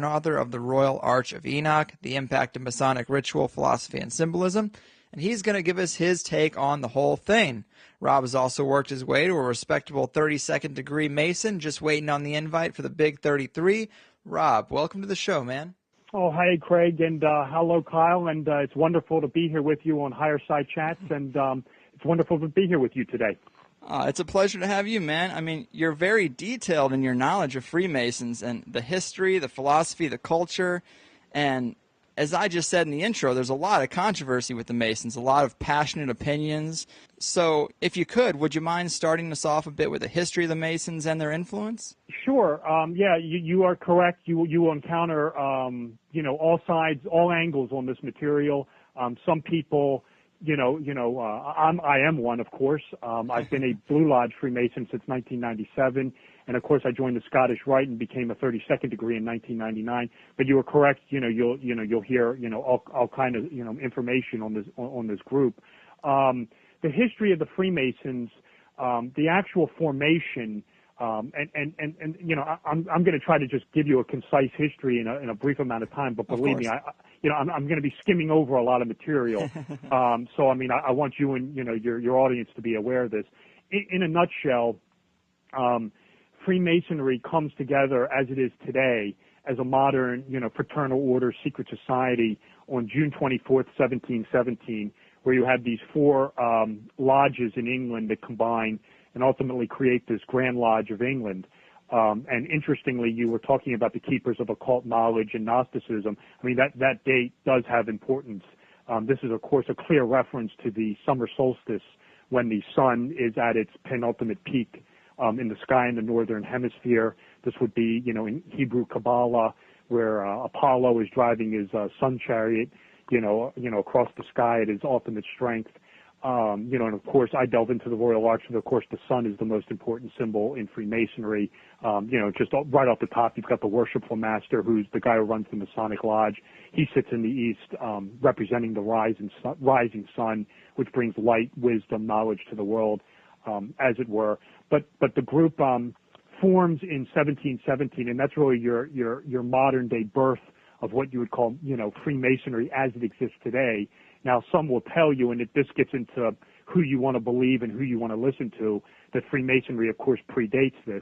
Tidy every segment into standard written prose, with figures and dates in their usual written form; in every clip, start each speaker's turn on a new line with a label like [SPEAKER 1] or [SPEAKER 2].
[SPEAKER 1] author of the Royal Arch of Enoch, the Impact of Masonic Ritual, Philosophy, and Symbolism, and he's going to give us his take on the whole thing. Rob has also worked his way to a respectable 32nd degree Mason, just waiting on the invite for the big 33. Rob, welcome to the show, man.
[SPEAKER 2] Oh, hi, Craig, and hello, Kyle, and it's wonderful to be here with you on HighersideChats, and it's wonderful to be here with you today.
[SPEAKER 1] It's a pleasure to have you, man. I mean, you're very detailed in your knowledge of Freemasons and the history, the philosophy, the culture, and as I just said in the intro, there's a lot of controversy with the Masons, a lot of passionate opinions. So if you could, would you mind starting us off a bit with the history of the Masons and their influence?
[SPEAKER 2] Sure. Yeah, you are correct. You will encounter, all sides, all angles on this material. Some people, I am one, of course. I've been a Blue Lodge Freemason since 1997. And of course, I joined the Scottish Rite and became a 32nd degree in 1999. But you are correct. You'll hear all kind of information on this group. The history of the Freemasons, the actual formation, I'm going to try to just give you a concise history in a brief amount of time. But believe me, I'm going to be skimming over a lot of material. So I mean, I want you and your audience to be aware of this. In a nutshell. Freemasonry comes together as it is today as a modern, fraternal order, secret society on June 24th, 1717, where you have these four lodges in England that combine and ultimately create this Grand Lodge of England. And interestingly, you were talking about the keepers of occult knowledge and Gnosticism. I mean, that date does have importance. This is, of course, a clear reference to the summer solstice when the sun is at its penultimate peak in the sky in the northern hemisphere. This would be, in Hebrew Kabbalah, where Apollo is driving his sun chariot, across the sky at his ultimate strength. And of course, I delve into the Royal Arch, and of course, the sun is the most important symbol in Freemasonry. Just right off the top, you've got the worshipful master, who's the guy who runs the Masonic Lodge. He sits in the east, representing the rising sun, which brings light, wisdom, knowledge to the world, as it were. But the group forms in 1717, and that's really your modern day birth of what you would call Freemasonry as it exists today. Now, some will tell you, and this gets into who you want to believe and who you want to listen to, that Freemasonry, of course, predates this.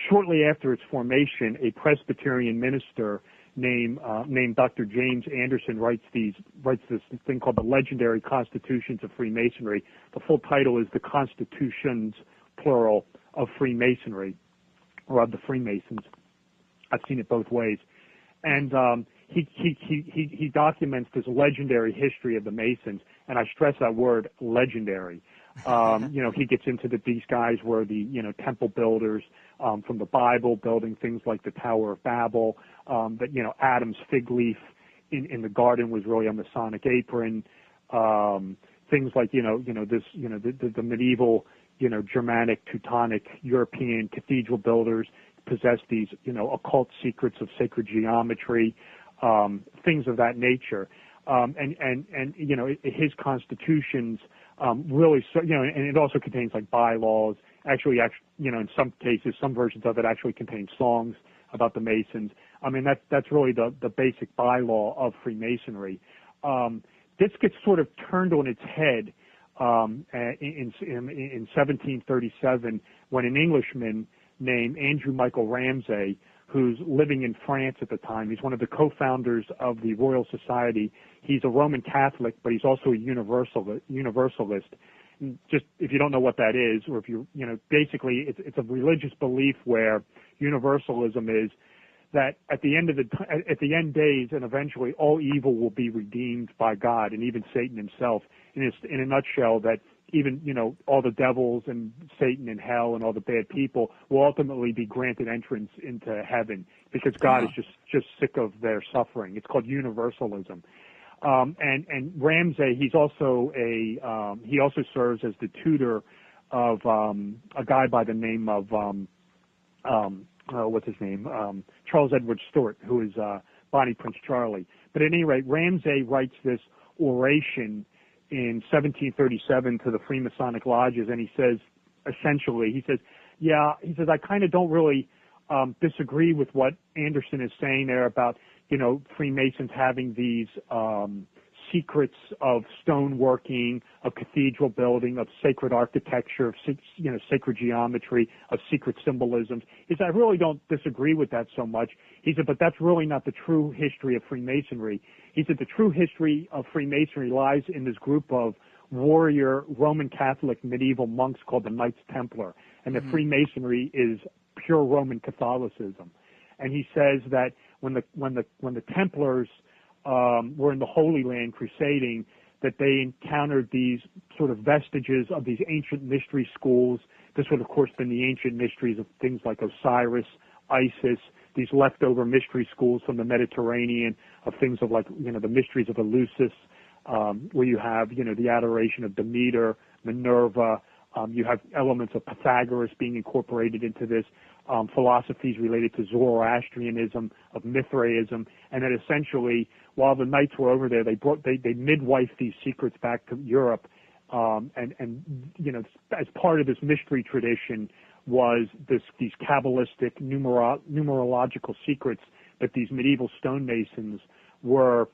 [SPEAKER 2] Shortly after its formation, a Presbyterian minister named Dr. James Anderson writes this thing called the Legendary Constitutions of Freemasonry. The full title is The Constitutions, plural, of Freemasonry, or of the Freemasons. I've seen it both ways. And he documents this legendary history of the Masons, and I stress that word, legendary. He gets into these guys were the temple builders from the Bible, building things like the Tower of Babel. That Adam's fig leaf in the garden was really a Masonic apron. Things like the medieval Germanic, Teutonic, European cathedral builders possessed these occult secrets of sacred geometry, things of that nature. His constitutions really, and it also contains like bylaws. Actually, in some cases, some versions of it actually contain songs about the Masons. I mean, that's really the basic bylaw of Freemasonry. This gets sort of turned on its head in 1737 when an Englishman named Andrew Michael Ramsay, who's living in France at the time, he's one of the co-founders of the Royal Society. He's a Roman Catholic, but he's also a Universalist. Just if you don't know what that is, or if basically it's a religious belief where Universalism is that at the end days and eventually all evil will be redeemed by God and even Satan himself. And it's in a nutshell that even all the devils and Satan and hell and all the bad people will ultimately be granted entrance into heaven because God is just sick of their suffering. It's called Universalism. And Ramsay, he also serves as the tutor of a guy by the name of what's his name? Charles Edward Stuart, who is Bonnie Prince Charlie. But at any rate, Ramsay writes this oration in 1737 to the Freemasonic lodges, and he says, essentially, I kind of don't really disagree with what Anderson is saying there about, Freemasons having these secrets of stoneworking, of cathedral building, of sacred architecture, of sacred geometry, of secret symbolisms. He said, I really don't disagree with that so much. He said, but that's really not the true history of Freemasonry. He said the true history of Freemasonry lies in this group of warrior Roman Catholic medieval monks called the Knights Templar, and that Freemasonry is pure Roman Catholicism. And he says that when the Templars were in the Holy Land crusading, that they encountered these sort of vestiges of these ancient mystery schools. This would, of course, been the ancient mysteries of things like Osiris, Isis, these leftover mystery schools from the Mediterranean, of things of like, the mysteries of Eleusis, where you have, the adoration of Demeter, Minerva. You have elements of Pythagoras being incorporated into this, philosophies related to Zoroastrianism, of Mithraism, and that essentially, while the knights were over there, they midwifed these secrets back to Europe, and as part of this mystery tradition was these Kabbalistic numerological secrets that these medieval stonemasons were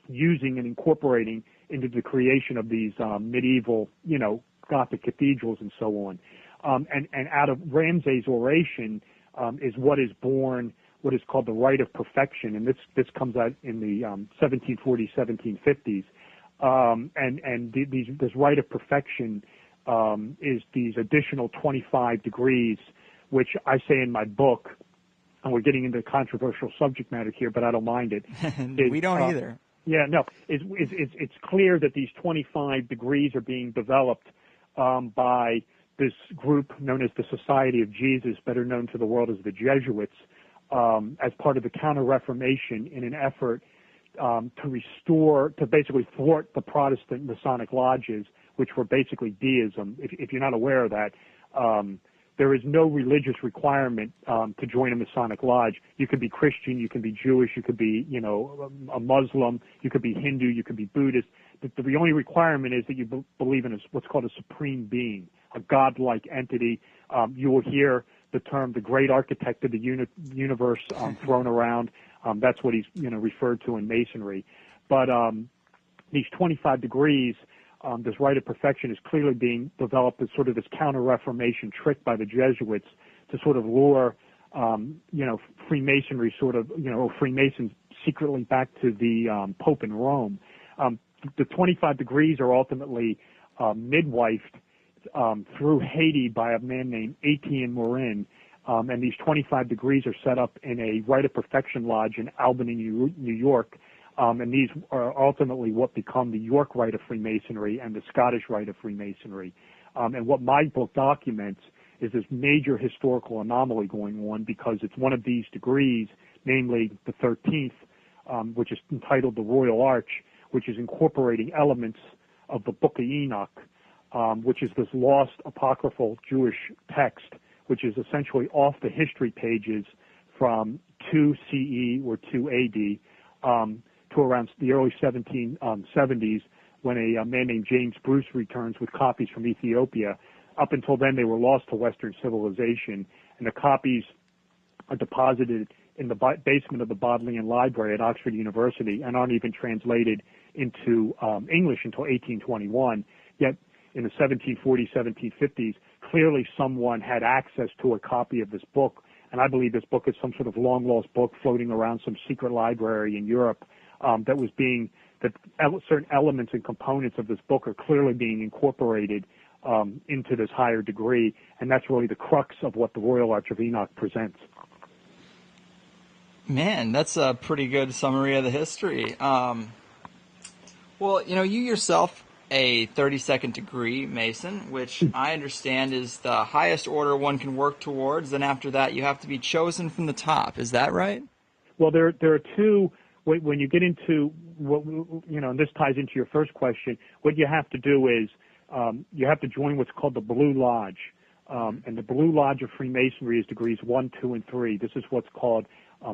[SPEAKER 2] using and incorporating into the creation of these medieval, Gothic cathedrals and so on. And out of Ramsay's oration is what is born what is called the Rite of Perfection, and this comes out in the 1740s, 1750s. This Rite of Perfection is these additional 25 degrees, which I say in my book, and we're getting into controversial subject matter here, but I don't mind it.
[SPEAKER 1] We don't either.
[SPEAKER 2] Yeah, no, it's clear that these 25 degrees are being developed by this group known as the Society of Jesus, better known to the world as the Jesuits, as part of the Counter-Reformation in an effort to basically thwart the Protestant Masonic lodges, which were basically deism. If you're not aware of that, there is no religious requirement to join a Masonic lodge. You could be Christian, you can be Jewish, you could be, a Muslim, you could be Hindu, you could be Buddhist. The only requirement is that you believe in what's called a supreme being, a godlike entity. You will hear the term the great architect of the universe thrown around. That's what he's referred to in Masonry. But these 25 degrees, this Rite of Perfection is clearly being developed as sort of this Counter-Reformation trick by the Jesuits to sort of lure, Freemasonry Freemasons secretly back to the Pope in Rome. The 25 degrees are ultimately midwifed through Haiti by a man named Etienne Morin, and these 25 degrees are set up in a Rite of Perfection lodge in Albany, New York, and these are ultimately what become the York Rite of Freemasonry and the Scottish Rite of Freemasonry. And what my book documents is this major historical anomaly going on, because it's one of these degrees, namely the 13th, which is entitled the Royal Arch, which is incorporating elements of the Book of Enoch, which is this lost apocryphal Jewish text, which is essentially off the history pages from 2 CE or 2 AD to around the early 1770s, when a man named James Bruce returns with copies from Ethiopia. Up until then, they were lost to Western civilization, and the copies are deposited in the basement of the Bodleian Library at Oxford University and aren't even translated into English until 1821. Yet in the 1740s, 1750s, clearly someone had access to a copy of this book, and I believe this book is some sort of long-lost book floating around some secret library in Europe that certain elements and components of this book are clearly being incorporated into this higher degree, and that's really the crux of what the Royal Arch of Enoch presents.
[SPEAKER 1] Man, that's a pretty good summary of the history. Well, you yourself a 32nd degree Mason, which I understand is the highest order one can work towards. Then after that, you have to be chosen from the top. Is that right?
[SPEAKER 2] Well, there are two. When you get into and this ties into your first question, what you have to do is you have to join what's called the Blue Lodge. And the Blue Lodge of Freemasonry is degrees 1, 2, and 3. This is what's called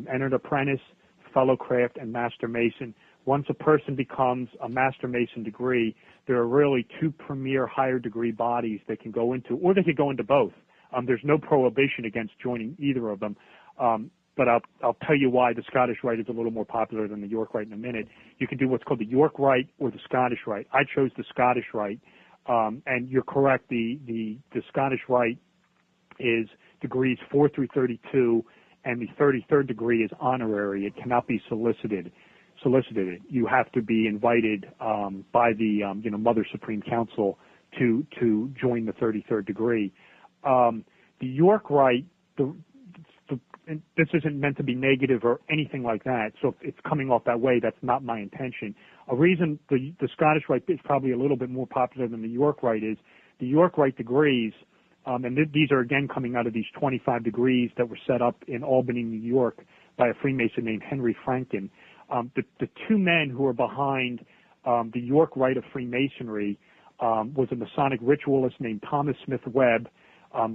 [SPEAKER 2] Entered Apprentice, Fellowcraft, and Master Mason. Once a person becomes a Master Mason degree, there are really two premier higher degree bodies they can go into, or they could go into both. There's no prohibition against joining either of them. But I'll tell you why the Scottish Rite is a little more popular than the York Rite in a minute. You can do what's called the York Rite or the Scottish Rite. I chose the Scottish Rite, and you're correct. The Scottish Rite is degrees 4 through 32, and the 33rd degree is honorary. It cannot be solicited. You have to be invited by the Mother Supreme Council to join the 33rd degree. The York Rite, and this isn't meant to be negative or anything like that, so if it's coming off that way, that's not my intention. A reason the Scottish Rite is probably a little bit more popular than the York Rite is the York Rite degrees, and these are again coming out of these 25 degrees that were set up in Albany, New York by a Freemason named Henry Franken. The two men who are behind the York Rite of Freemasonry was a Masonic ritualist named Thomas Smith Webb,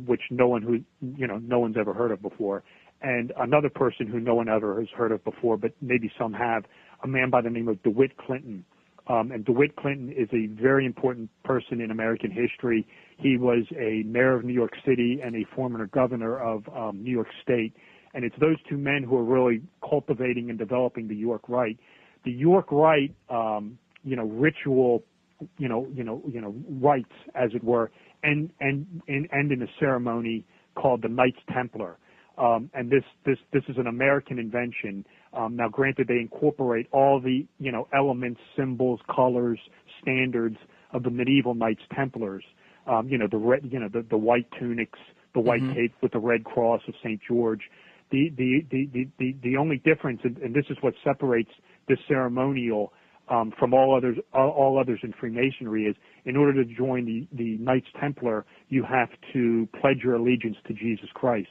[SPEAKER 2] which no one's ever heard of before, and another person who no one ever has heard of before, but maybe some have, a man by the name of DeWitt Clinton. And DeWitt Clinton is a very important person in American history. He was a mayor of New York City and a former governor of New York State. And it's those two men who are really cultivating and developing the York Rite. The York Rite, ritual, rites, as it were, and in a ceremony called the Knights Templar. And this is an American invention. Now, granted, they incorporate all the elements, symbols, colors, standards of the medieval Knights Templars. The red, the white tunics, the white cape with the red cross of St. George. The only difference, and this is what separates this ceremonial from all others in Freemasonry, is in order to join the Knights Templar, you have to pledge your allegiance to Jesus Christ.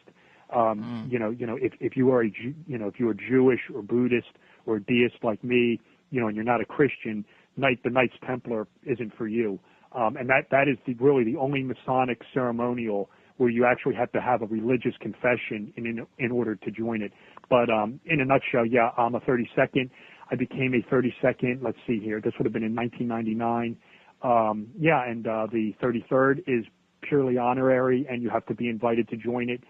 [SPEAKER 2] If you are if you are Jewish or Buddhist or deist like me, and you're not a Christian, the Knights Templar isn't for you. And that is really the only Masonic ceremonial where you actually have to have a religious confession in order to join it. But in a nutshell, yeah, I'm a 32nd. I became a 32nd. Let's see here. This would have been in 1999. And the 33rd is purely honorary, and you have to be invited to join it.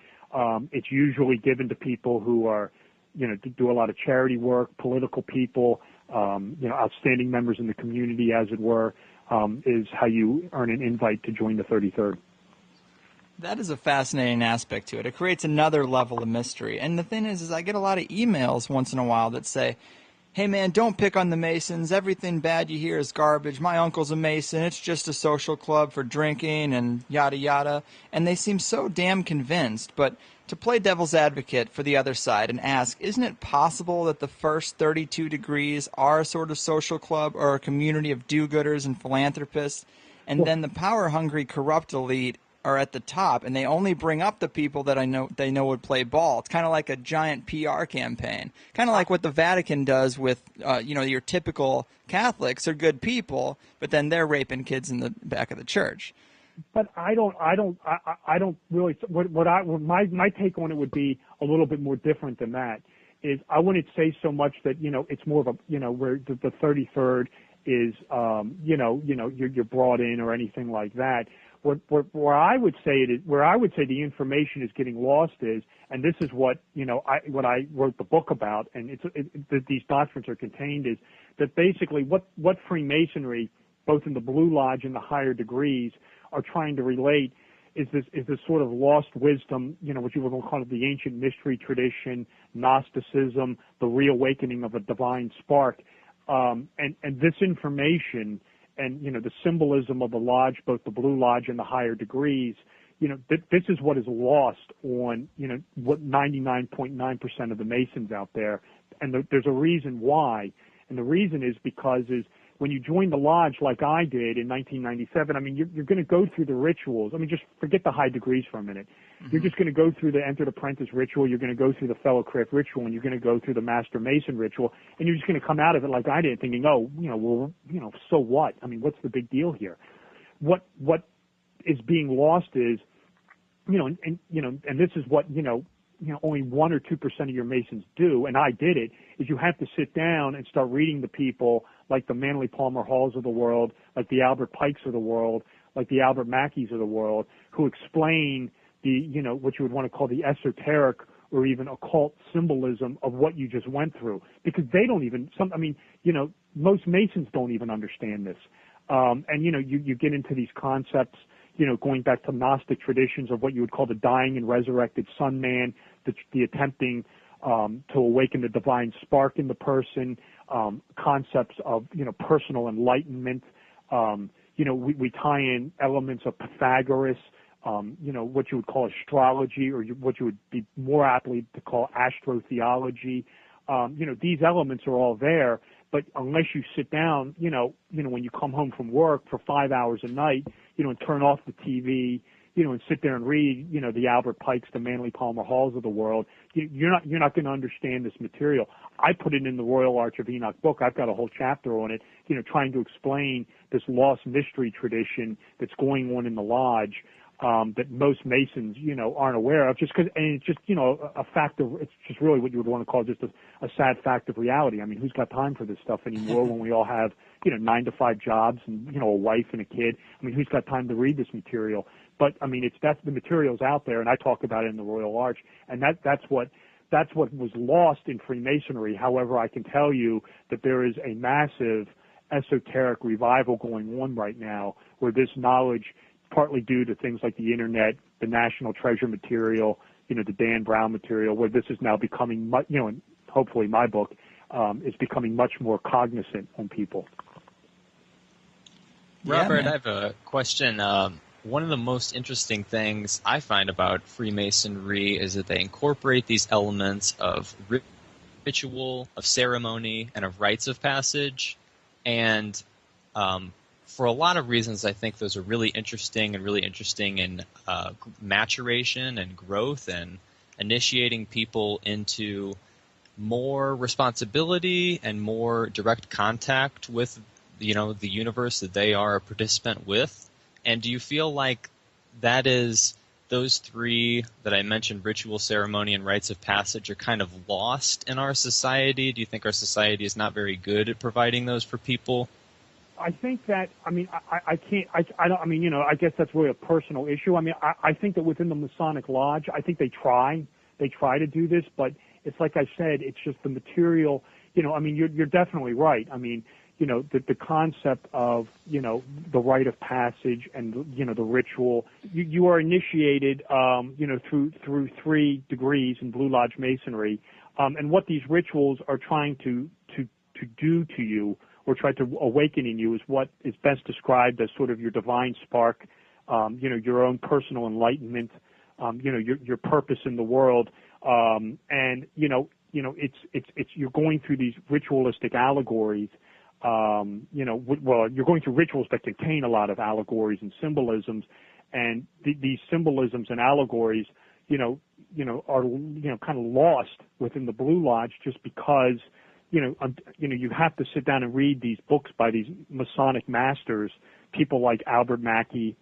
[SPEAKER 2] It's usually given to people who are, do a lot of charity work, political people, outstanding members in the community, as it were, is how you earn an invite to join the 33rd.
[SPEAKER 1] That is a fascinating aspect to it. It creates another level of mystery. And the thing is I get a lot of emails once in a while that say, hey, man, don't pick on the Masons. Everything bad you hear is garbage. My uncle's a Mason. It's just a social club for drinking and yada, yada. And they seem so damn convinced. But to play devil's advocate for the other side and ask, isn't it possible that the first 32 degrees are a sort of social club or a community of do-gooders and philanthropists, and then the power-hungry, corrupt elite are at the top, and they only bring up the people that they know would play ball? It's kind of like a giant PR campaign, kind of like what the Vatican does with, your typical Catholics are good people, but then they're raping kids in the back of the church.
[SPEAKER 2] But I don't really. My take on it would be a little bit more different than that. Is I wouldn't say so much that it's more of a where the 33rd is you're brought in or anything like that. Where I would say the information is getting lost is, and this is what I wrote the book about, and these doctrines are contained, is that basically what Freemasonry, both in the Blue Lodge and the higher degrees, are trying to relate is this sort of lost wisdom, what you would call the ancient mystery tradition, Gnosticism, the reawakening of a divine spark, and this information. And, the symbolism of the lodge, both the Blue Lodge and the higher degrees, this is what is lost on, what 99.9% of the Masons out there. And there's a reason why. And the reason is because when you join the lodge like I did in 1997, I mean, you're going to go through the rituals. I mean, just forget the high degrees for a minute. Mm-hmm. You're just going to go through the entered apprentice ritual. You're going to go through the fellow craft ritual, and you're going to go through the master mason ritual, and you're just going to come out of it like I did, thinking, so what? I mean, what's the big deal here? What is being lost is, and this is what, only 1 or 2% of your Masons do, and I did it, is you have to sit down and start reading the people like the Manly Palmer Halls of the world, like the Albert Pikes of the world, like the Albert Mackeys of the world, who explain what you would want to call the esoteric or even occult symbolism of what you just went through, because they don't even, most Masons don't even understand this. And, you get into these concepts, going back to Gnostic traditions of what you would call the dying and resurrected Sun Man, the attempting to awaken the divine spark in the person, concepts of, personal enlightenment. We tie in elements of Pythagoras, what you would call astrology, or what you would be more aptly to call astrotheology. These elements are all there, but unless you sit down, when you come home from work for 5 hours a night, and turn off the TV, and sit there and read, the Albert Pikes, the Manly Palmer Halls of the world, you're not going to understand this material. I put it in the Royal Arch of Enoch book. I've got a whole chapter on it, trying to explain this lost mystery tradition that's going on in the lodge, that most Masons, aren't aware of, and it's just, a fact of, it's just really what you would want to call just a sad fact of reality. I mean, who's got time for this stuff anymore when we all have, 9-to-5 jobs and, a wife and a kid? I mean, who's got time to read this material? But, I mean, the material's out there, and I talk about it in the Royal Arch, and that's what was lost in Freemasonry. However, I can tell you that there is a massive esoteric revival going on right now, where this knowledge, partly due to things like the internet, the National Treasure material, the Dan Brown material, where this is now becoming, and hopefully my book is becoming much more cognizant on people.
[SPEAKER 3] Robert, I have a question. One of the most interesting things I find about Freemasonry is that they incorporate these elements of ritual, of ceremony, and of rites of passage. And for a lot of reasons, I think those are really interesting in maturation and growth and initiating people into more responsibility and more direct contact with, the universe that they are a participant with. And do you feel like that is those three that I mentioned, ritual, ceremony, and rites of passage, are kind of lost in our society? Do you think our society is not very good at providing those for people?
[SPEAKER 2] I think that, I guess that's really a personal issue. I think that within the Masonic Lodge, I think they try to do this, but it's like I said, it's just the material, you're definitely right. The concept of, the rite of passage and, the ritual, you are initiated, through 3 degrees in Blue Lodge Masonry, and what these rituals are trying to do to you, or try to awaken in you, is what is best described as sort of your divine spark, your own personal enlightenment, your purpose in the world, and it's you're going through these ritualistic allegories. You're going through rituals that contain a lot of allegories and symbolisms, and these symbolisms and allegories, are kind of lost within the Blue Lodge, just because. You have to sit down and read these books by these Masonic masters, people like Albert Mackey,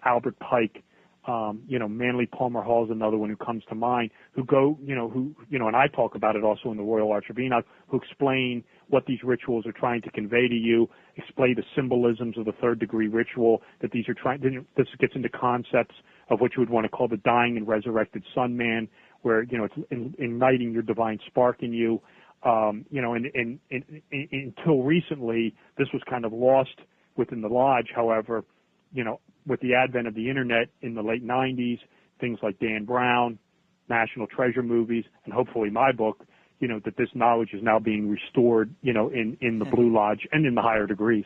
[SPEAKER 2] Albert Pike, Manly Palmer Hall is another one who comes to mind, who go, and I talk about it also in the Royal Arch of Enoch, who explain what these rituals are trying to convey to you, explain the symbolisms of the 3rd degree ritual, that these are this gets into concepts of what you would want to call the dying and resurrected Sun Man, where, it's igniting your divine spark in you. And until recently, this was kind of lost within the lodge. However, with the advent of the internet in the late 90s, things like Dan Brown, National Treasure movies, and hopefully my book, that this knowledge is now being restored, in the Blue Lodge and in the higher degrees.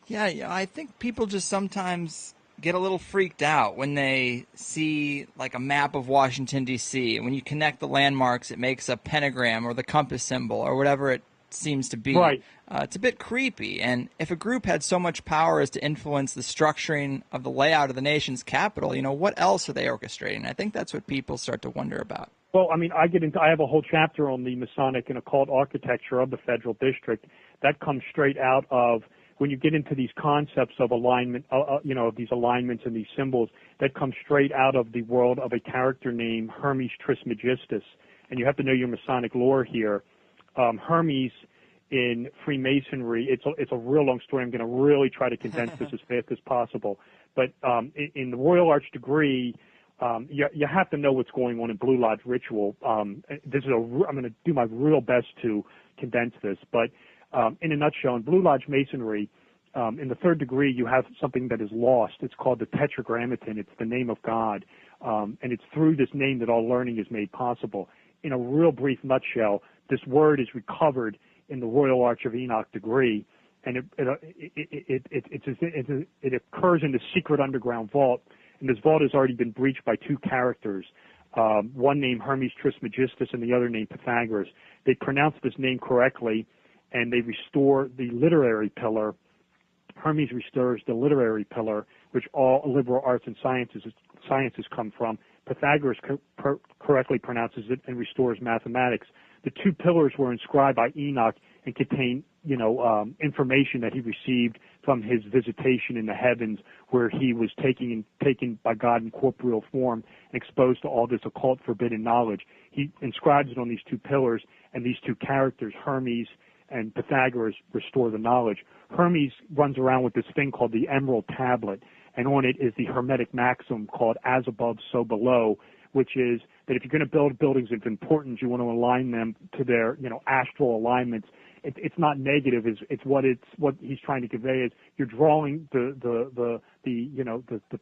[SPEAKER 1] Yeah, I think people just sometimes get a little freaked out when they see like a map of Washington, D.C. And when you connect the landmarks, it makes a pentagram or the compass symbol or whatever it seems to be.
[SPEAKER 2] Right.
[SPEAKER 1] It's a bit creepy. And if a group had so much power as to influence the structuring of the layout of the nation's capital, what else are they orchestrating? I think that's what people start to wonder about.
[SPEAKER 2] Well, I have a whole chapter on the Masonic and occult architecture of the Federal District. That comes straight out of when you get into these concepts of alignment, of these alignments and these symbols, that comes straight out of the world of a character named Hermes Trismegistus. And you have to know your Masonic lore here. Hermes in Freemasonry, it's a real long story. I'm going to really try to condense this as fast as possible. But in the Royal Arch degree, you have to know what's going on in Blue Lodge ritual. I'm going to do my real best to condense this, but in a nutshell, in Blue Lodge Masonry, in the third degree, you have something that is lost. It's called the Tetragrammaton. It's the name of God, and it's through this name that all learning is made possible. In a real brief nutshell, this word is recovered in the Royal Arch of Enoch degree, and it occurs in the secret underground vault. And this vault has already been breached by two characters, one named Hermes Trismegistus and the other named Pythagoras. They pronounce this name correctly, and they restore the literary pillar. Hermes restores the literary pillar, which all liberal arts and sciences come from. Pythagoras correctly pronounces it and restores mathematics. The two pillars were inscribed by Enoch and contain, information that he received from his visitation in the heavens, where he was taken by God in corporeal form and exposed to all this occult forbidden knowledge. He inscribes it on these two pillars, and these two characters, Hermes and Pythagoras, restore the knowledge. Hermes runs around with this thing called the Emerald Tablet, and on it is the Hermetic maxim called as above, so below, which is that if you're going to build buildings of importance, you want to align them to their, astral alignments. It's not negative. It's what he's trying to convey is you're drawing the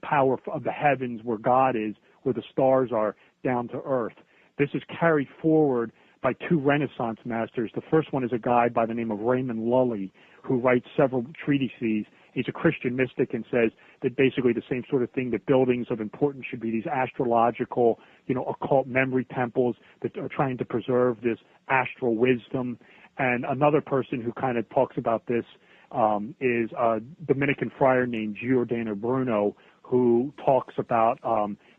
[SPEAKER 2] power of the heavens where God is, where the stars are, down to earth. This is carried forward by two Renaissance masters. The first one is a guy by the name of Raymond Lully, who writes several treatises. He's a Christian mystic and says that basically the same sort of thing, that buildings of importance should be these astrological, occult memory temples that are trying to preserve this astral wisdom. And another person who kind of talks about this is a Dominican friar named Giordano Bruno, who talks about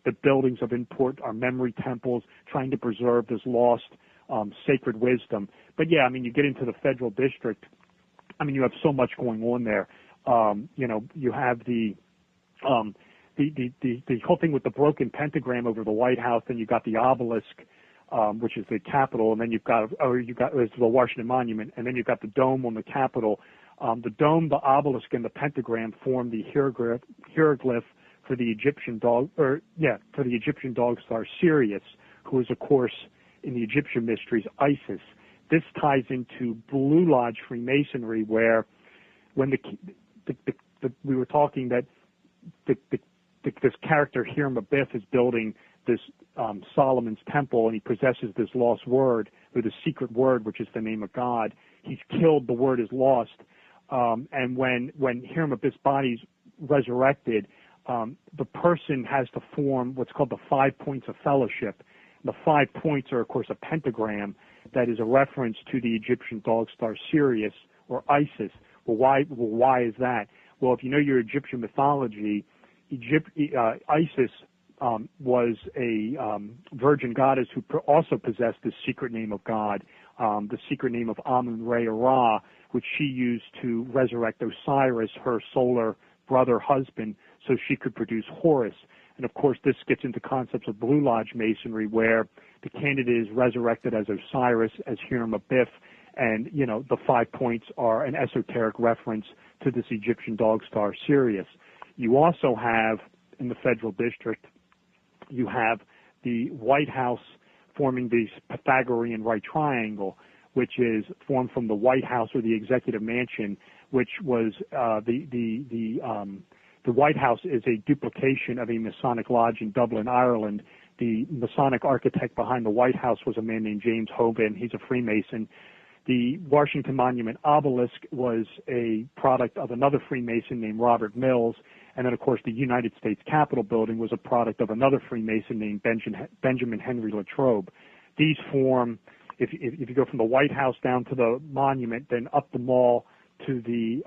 [SPEAKER 2] the buildings of import are memory temples, trying to preserve this lost sacred wisdom. But yeah, you get into the federal district, you have so much going on there. You have the whole thing with the broken pentagram over the White House, then you've got the obelisk, which is the Capitol, and then you've got it's the Washington Monument, and then you've got the dome on the Capitol. The dome, the obelisk, and the pentagram form the hieroglyph for the Egyptian dog star Sirius, who is, of course, in the Egyptian mysteries, Isis. This ties into Blue Lodge Freemasonry, where when we were talking that this character Hiram Abiff is building this Solomon's temple, and he possesses this lost word, or the secret word, which is the name of God. He's killed. The word is lost. And when Hiram Abiff's body's resurrected, the person has to form what's called the 5 points of fellowship. The 5 points are, of course, a pentagram that is a reference to the Egyptian dog star Sirius, or Isis. Well, why is that? Well, if you know your Egyptian mythology, Isis was a virgin goddess who also possessed the secret name of God, the secret name of Amun-Re-Ra, which she used to resurrect Osiris, her solar brother husband, so she could produce Horus. And of course, this gets into concepts of Blue Lodge Masonry, where the candidate is resurrected as Osiris, as Hiram Abiff, and the 5 points are an esoteric reference to this Egyptian dog star Sirius. You also have, in the federal district, you have the White House forming the Pythagorean right triangle, which is formed from the White House, or the Executive Mansion, which was the White House is a duplication of a Masonic lodge in Dublin, Ireland. The Masonic architect behind the White House was a man named James Hoban. He's a Freemason. The Washington Monument obelisk was a product of another Freemason named Robert Mills. And then, of course, the United States Capitol building was a product of another Freemason named Benjamin Henry Latrobe. These form, if you go from the White House down to the monument, then up the mall to the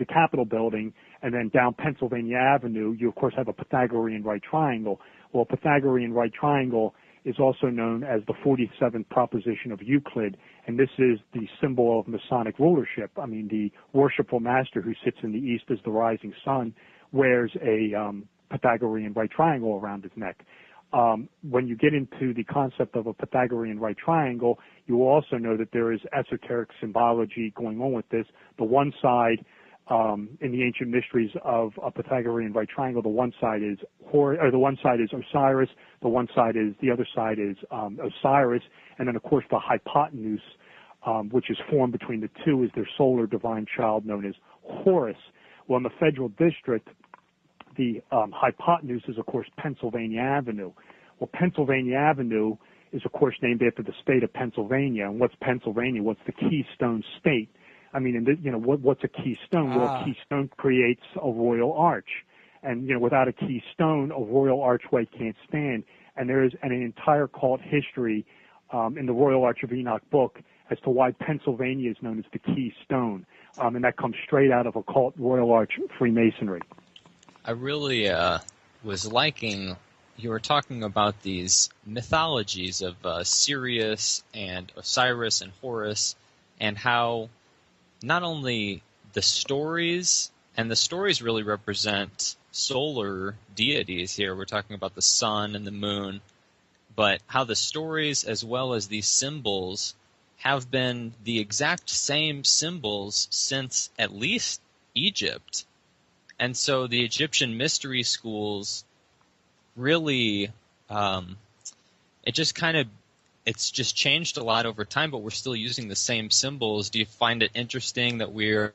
[SPEAKER 2] Capitol building, and then down Pennsylvania Avenue, you, of course, have a Pythagorean right triangle. Well, a Pythagorean right triangle is also known as the 47th proposition of Euclid, and this is the symbol of Masonic rulership. The worshipful master who sits in the east as the rising sun wears a Pythagorean right triangle around his neck. When you get into the concept of a Pythagorean right triangle, you will also know that there is esoteric symbology going on with this. The one side in the ancient mysteries of a Pythagorean right triangle. The one side is the one side is Osiris, the other side is Osiris, and then of course the hypotenuse, which is formed between the two, is their solar divine child known as Horus. Well, in the federal district, the hypotenuse is of course Pennsylvania Avenue. Well, Pennsylvania Avenue is of course named after the state of Pennsylvania. And what's Pennsylvania? What's the Keystone State? I mean, what's a keystone? Well, a keystone creates a royal arch. And, without a keystone, a royal archway can't stand. And there is an entire cult history in the Royal Arch of Enoch book as to why Pennsylvania is known as the keystone. And that comes straight out of occult Royal Arch Freemasonry.
[SPEAKER 3] I really was liking, you were talking about these mythologies of Sirius and Osiris and Horus, and how not only the stories, and the stories really represent solar deities here, we're talking about the sun and the moon, but how the stories as well as these symbols have been the exact same symbols since at least Egypt. And so the Egyptian mystery schools really, it's just changed a lot over time, but we're still using the same symbols. Do you find it interesting that we're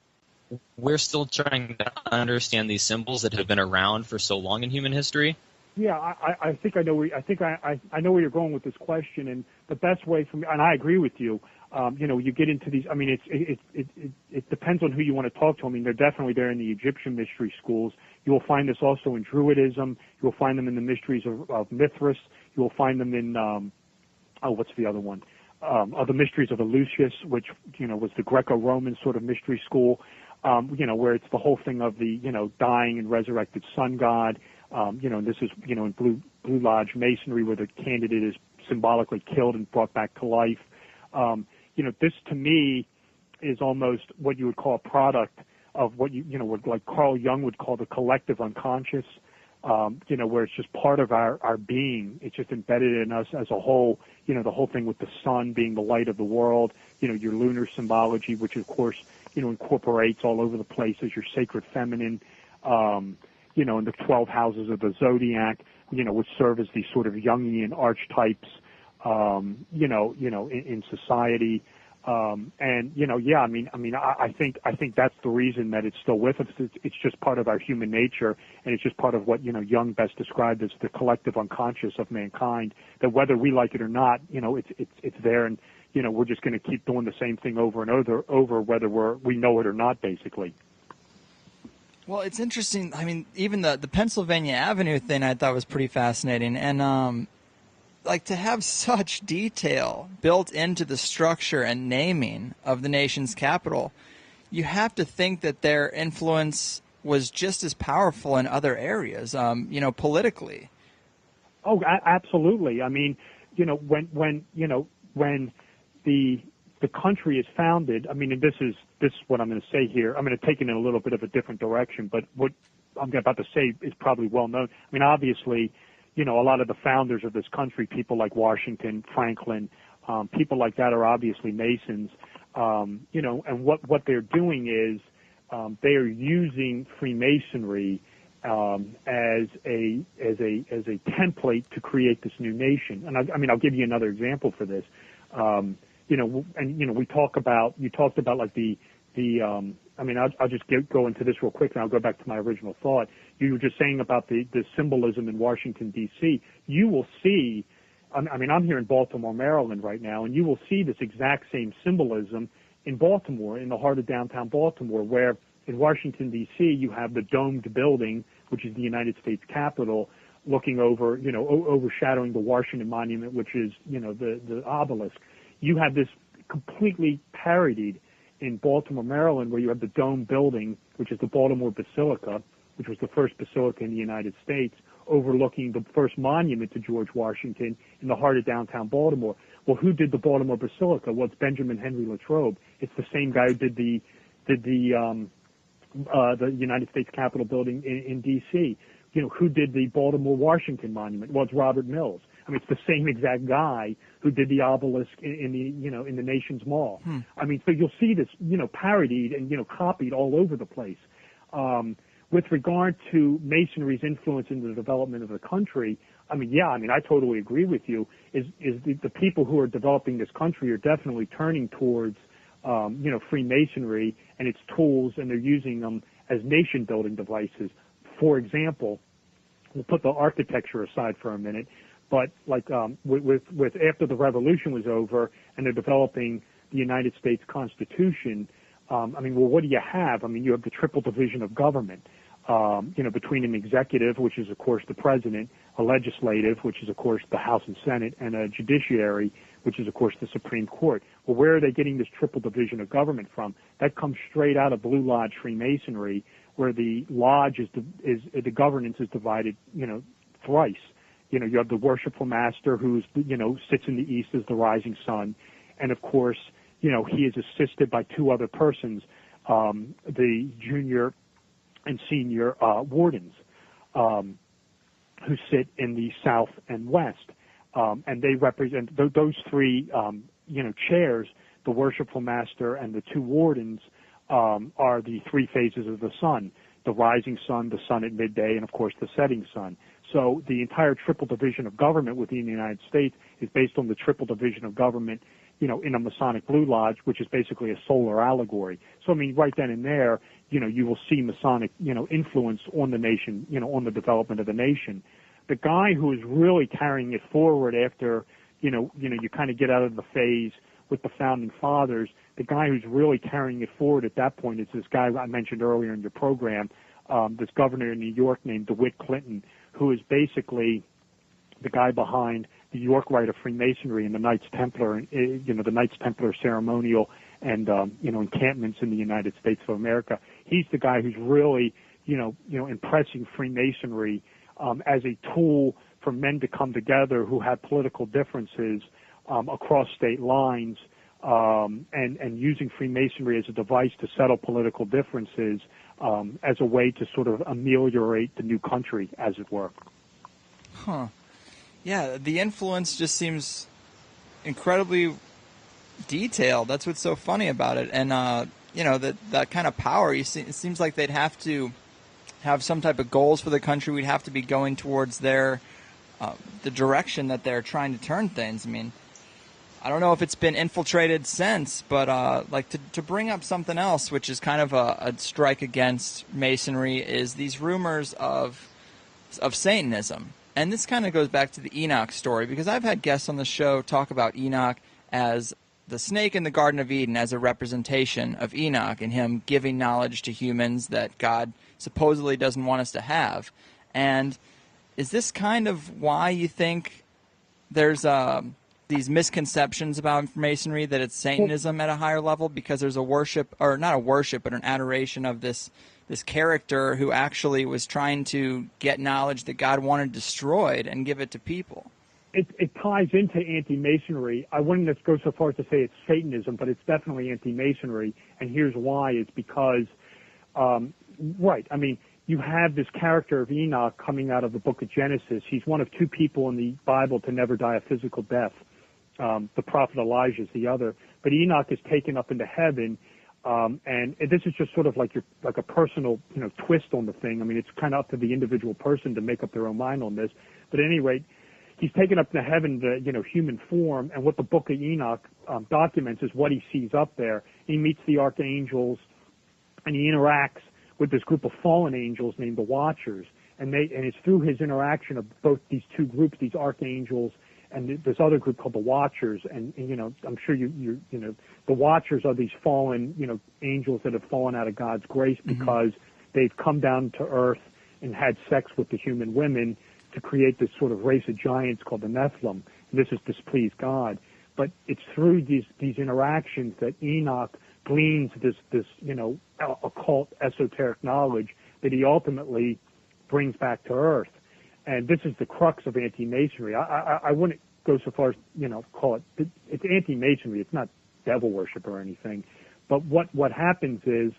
[SPEAKER 3] still trying to understand these symbols that have been around for so long in human history?
[SPEAKER 2] Yeah, I think I know where I know where you're going with this question, and the best way for me, and I agree with you. You get into these. I mean, it depends on who you want to talk to. I mean, they're definitely there in the Egyptian mystery schools. You will find this also in Druidism. You will find them in the mysteries of Mithras. You will find them in what's the other one? The mysteries of Eleusis, which was the Greco-Roman sort of mystery school. Where it's the whole thing of the dying and resurrected sun god. And this is in Blue Lodge Masonry, where the candidate is symbolically killed and brought back to life. This to me is almost what you would call a product of what what like Carl Jung would call the collective unconscious. Where it's just part of our being. It's just embedded in us as a whole. The whole thing with the sun being the light of the world. Your lunar symbology, which of course incorporates all over the place as your sacred feminine. And the 12 houses of the zodiac, which serve as these sort of Jungian archetypes, in society. I think that's the reason that it's still with us. It's just part of our human nature, and it's just part of what, Jung best described as the collective unconscious of mankind, that whether we like it or not, it's there, and, we're just going to keep doing the same thing over and over, whether we know it or not, basically.
[SPEAKER 1] Well, it's interesting. I mean, even the Pennsylvania Avenue thing I thought was pretty fascinating. And, to have such detail built into the structure and naming of the nation's capital, you have to think that their influence was just as powerful in other areas, politically.
[SPEAKER 2] Oh, absolutely. I mean, when the country is founded, I mean, and this is what I'm going to say here. I'm going to take it in a little bit of a different direction, but what I'm about to say is probably well known. I mean, obviously, a lot of the founders of this country, people like Washington, Franklin, people like that are obviously Masons. And what they're doing is they are using Freemasonry as a template to create this new nation. And I'll give you another example for this. You talked about like I'll just go into this real quick, and I'll go back to my original thought. You were just saying about the symbolism in Washington, D.C. You will see, I'm here in Baltimore, Maryland right now, and you will see this exact same symbolism in Baltimore, in the heart of downtown Baltimore, where in Washington, D.C., you have the domed building, which is the United States Capitol, looking over, overshadowing the Washington Monument, which is, the obelisk. You have this completely parodied in Baltimore, Maryland, where you have the dome building, which is the Baltimore Basilica, which was the first basilica in the United States, overlooking the first monument to George Washington in the heart of downtown Baltimore. Well, who did the Baltimore Basilica? Well, it's Benjamin Henry Latrobe. It's the same guy who did the United States Capitol building in D.C. Who did the Baltimore Washington Monument? Well, it's Robert Mills. I mean, it's the same exact guy who did the obelisk in the, in the Nation's Mall. I mean, so you'll see this, parodied and, copied all over the place. With regard to Masonry's influence in the development of the country, I mean, yeah, I mean, I totally agree with you. Is the people who are developing this country are definitely turning towards, Freemasonry and its tools, and they're using them as nation-building devices. For example, we'll put the architecture aside for a minute, but like with after the Revolution was over and they're developing the United States Constitution, I mean, well, what do you have? I mean, you have the triple division of government, between an executive, which is, of course, the president, a legislative, which is, of course, the House and Senate, and a judiciary, which is, of course, the Supreme Court. Well, where are they getting this triple division of government from? That comes straight out of Blue Lodge Freemasonry, where the lodge is the governance is divided, thrice. You have the worshipful master who's, sits in the east as the rising sun, and of course, he is assisted by two other persons, the junior and senior wardens, who sit in the south and west, and they represent those three, chairs. The worshipful master and the two wardens are the three phases of the sun: the rising sun, the sun at midday, and of course the setting sun. So the entire triple division of government within the United States is based on the triple division of government, in a Masonic Blue Lodge, which is basically a solar allegory. So, I mean, right then and there, you will see Masonic, influence on the nation, on the development of the nation. The guy who is really carrying it forward after, you kind of get out of the phase with the founding fathers, the guy who's really carrying it forward at that point is this guy I mentioned earlier in your program, this governor in New York named DeWitt Clinton, who is basically the guy behind the York Rite of Freemasonry and the Knights Templar, the Knights Templar ceremonial and, encampments in the United States of America. He's the guy who's really, impressing Freemasonry as a tool for men to come together who have political differences across state lines, and using Freemasonry as a device to settle political differences as a way to sort of ameliorate the new country, as it were.
[SPEAKER 1] Huh. Yeah, the influence just seems incredibly detailed. That's what's so funny about it. And, that kind of power, it seems like they'd have to have some type of goals for the country. We'd have to be going towards the direction that they're trying to turn things. I mean, I don't know if it's been infiltrated since, but to bring up something else, which is kind of a strike against Masonry, is these rumors of Satanism. And this kind of goes back to the Enoch story, because I've had guests on the show talk about Enoch as the snake in the Garden of Eden, as a representation of Enoch and him giving knowledge to humans that God supposedly doesn't want us to have. And is this kind of why you think there's these misconceptions about Masonry, that it's Satanism at a higher level, because there's a worship, or not a worship, but an adoration of this character who actually was trying to get knowledge that God wanted destroyed and give it to people?
[SPEAKER 2] It ties into anti-Masonry. I wouldn't go so far as to say it's Satanism, but it's definitely anti-Masonry, and here's why. It's because, right, I mean, you have this character of Enoch coming out of the book of Genesis. He's one of two people in the Bible to never die a physical death. The prophet Elijah is the other. But Enoch is taken up into heaven, and this is just sort of like a personal, twist on the thing. I mean, it's kind of up to the individual person to make up their own mind on this. But at any rate, he's taken up to heaven, the human form, and what the Book of Enoch documents is what he sees up there. He meets the archangels, and he interacts with this group of fallen angels named the Watchers, and it's through his interaction of both these two groups, these archangels and this other group called the Watchers, and I'm sure the Watchers are these fallen, angels that have fallen out of God's grace because they've come down to earth and had sex with the human women to create this sort of race of giants called the Nephilim. And this has displeased God. But it's through these interactions that Enoch gleans this occult esoteric knowledge that he ultimately brings back to earth. And this is the crux of anti-Masonry. I wouldn't go so far as, call it, it's anti-Masonry. It's not devil worship or anything. But what happens is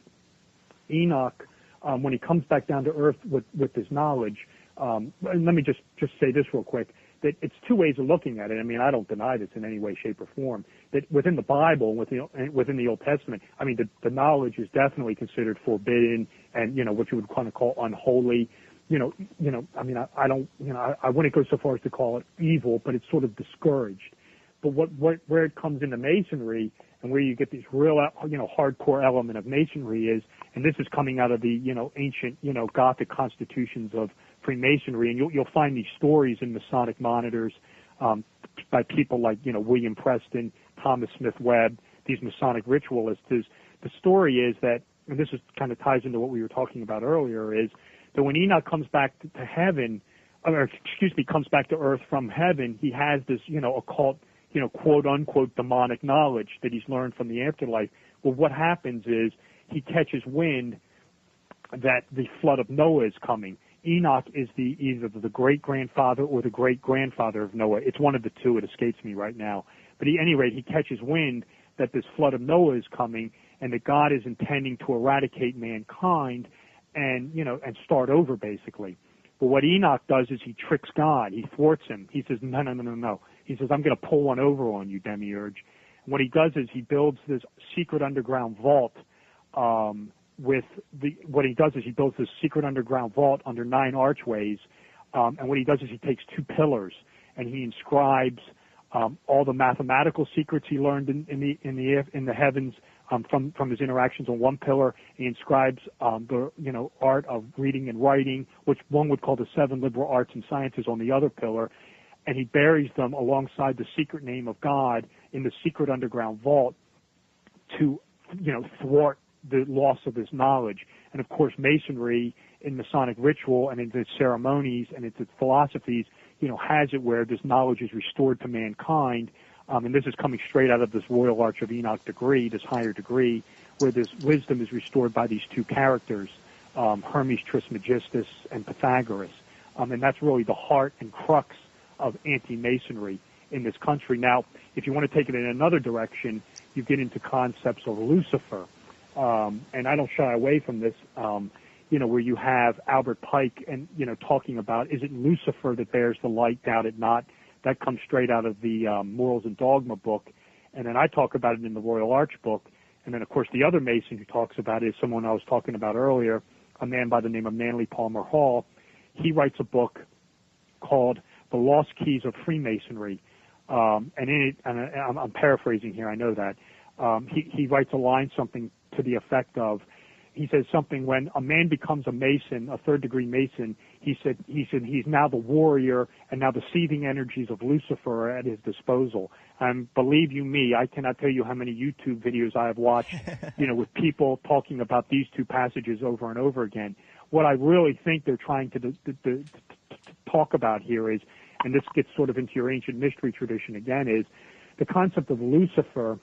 [SPEAKER 2] Enoch, when he comes back down to earth with this knowledge, and let me just say this real quick. that it's two ways of looking at it. I mean, I don't deny this in any way, shape, or form. That within the Bible, within the Old Testament, I mean, the knowledge is definitely considered forbidden, and what you would kind of call unholy. I mean, I don't, I wouldn't go so far as to call it evil, but it's sort of discouraged. But where it comes into Masonry, and where you get this real, hardcore element of Masonry is, and this is coming out of the, ancient, Gothic constitutions of Freemasonry, and you'll find these stories in Masonic monitors by people like, William Preston, Thomas Smith Webb, these Masonic ritualists. The story is that, and this is kind of ties into what we were talking about earlier, is that when Enoch comes back to heaven, comes back to earth from heaven, he has this, occult, quote unquote demonic knowledge that he's learned from the afterlife. Well, what happens is he catches wind that the flood of Noah is coming. Enoch is either the great-grandfather or the great-grandfather of Noah. It's one of the two. It escapes me right now. But at any rate, he catches wind that this flood of Noah is coming and that God is intending to eradicate mankind and start over, basically. But what Enoch does is he tricks God. He thwarts him. He says, no. He says, I'm going to pull one over on you, Demiurge. And what he does is he builds this secret underground vault he builds this secret underground vault under 9 archways. And what he does is he takes 2 pillars and he inscribes all the mathematical secrets he learned in the heavens from his interactions on one pillar. He inscribes the art of reading and writing, which one would call the 7 liberal arts and sciences, on the other pillar, and he buries them alongside the secret name of God in the secret underground vault to thwart the loss of this knowledge. And of course, Masonry in Masonic ritual and in its ceremonies and its philosophies, has it where this knowledge is restored to mankind. And this is coming straight out of this Royal Arch of Enoch degree, this higher degree, where this wisdom is restored by these 2 characters, Hermes Trismegistus and Pythagoras. And that's really the heart and crux of anti-Masonry in this country. Now, if you want to take it in another direction, you get into concepts of Lucifer. And I don't shy away from this, where you have Albert Pike and, talking about, is it Lucifer that bears the light, doubt it not? That comes straight out of the Morals and Dogma book. And then I talk about it in the Royal Arch book. And then, of course, the other Mason who talks about it is someone I was talking about earlier, a man by the name of Manly Palmer Hall. He writes a book called The Lost Keys of Freemasonry. And in it, and I'm paraphrasing here, I know that, he writes a line something to the effect of, he says something, when a man becomes a Mason, a 3rd-degree Mason, he said he's now the warrior, and now the seething energies of Lucifer are at his disposal. And believe you me, I cannot tell you how many YouTube videos I have watched, with people talking about these 2 passages over and over again. What I really think they're trying to talk about here is, and this gets sort of into your ancient mystery tradition again, is the concept of Lucifer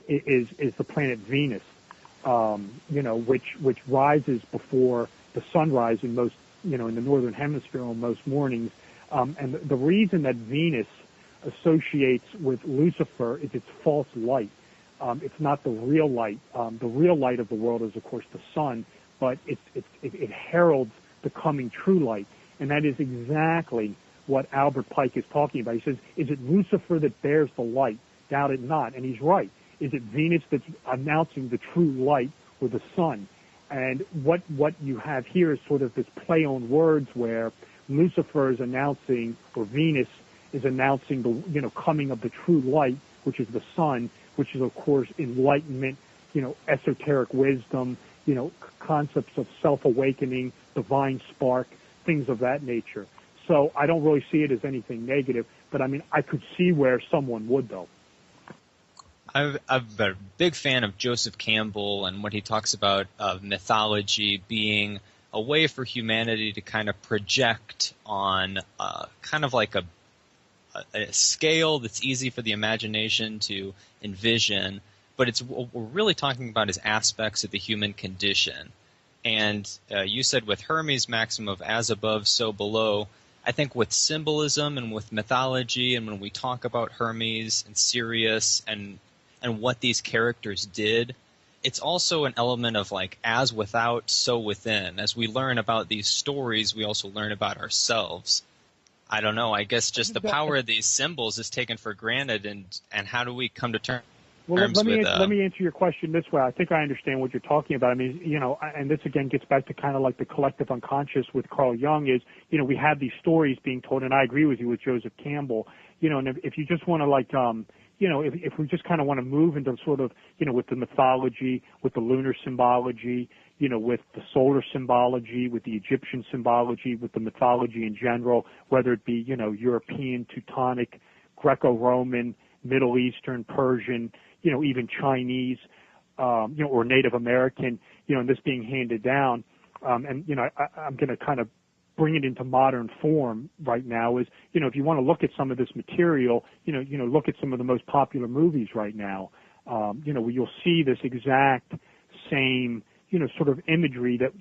[SPEAKER 2] is the planet Venus. Which rises before the sunrise in most, in the northern hemisphere on most mornings. And the reason that Venus associates with Lucifer is its false light. It's not the real light. The real light of the world is, of course, the sun, but it heralds the coming true light. And that is exactly what Albert Pike is talking about. He says, is it Lucifer that bears the light? Doubt it not. And he's right. Is it Venus that's announcing the true light, or the sun? And what you have here is sort of this play on words where Lucifer is announcing, or Venus is announcing the coming of the true light, which is the sun, which is of course enlightenment, esoteric wisdom, concepts of self-awakening, divine spark, things of that nature. So I don't really see it as anything negative, but I mean I could see where someone would, though.
[SPEAKER 3] I'm a big fan of Joseph Campbell and what he talks about mythology being a way for humanity to kind of project on kind of like a scale that's easy for the imagination to envision, but what we're really talking about is aspects of the human condition. And you said with Hermes' maxim of as above, so below, I think with symbolism and with mythology, and when we talk about Hermes and Sirius and what these characters did, it's also an element of like as without, so within. As we learn about these stories, we also learn about ourselves. I don't know. I guess just the power of these symbols is taken for granted, and how do we come to terms
[SPEAKER 2] Well, let
[SPEAKER 3] with?
[SPEAKER 2] me answer your question this way. I think I understand what you're talking about. I mean, and this again gets back to kind of like the collective unconscious with Carl Jung is, we have these stories being told, and I agree with you with Joseph Campbell. And if you just want to like, if we just kind of want to move into sort of, with the mythology, with the lunar symbology, with the solar symbology, with the Egyptian symbology, with the mythology in general, whether it be, European, Teutonic, Greco-Roman, Middle Eastern, Persian, even Chinese, or Native American, and this being handed down. I'm going to kind of bring it into modern form right now is, if you want to look at some of this material, look at some of the most popular movies right now, where you'll see this exact same, sort of imagery that,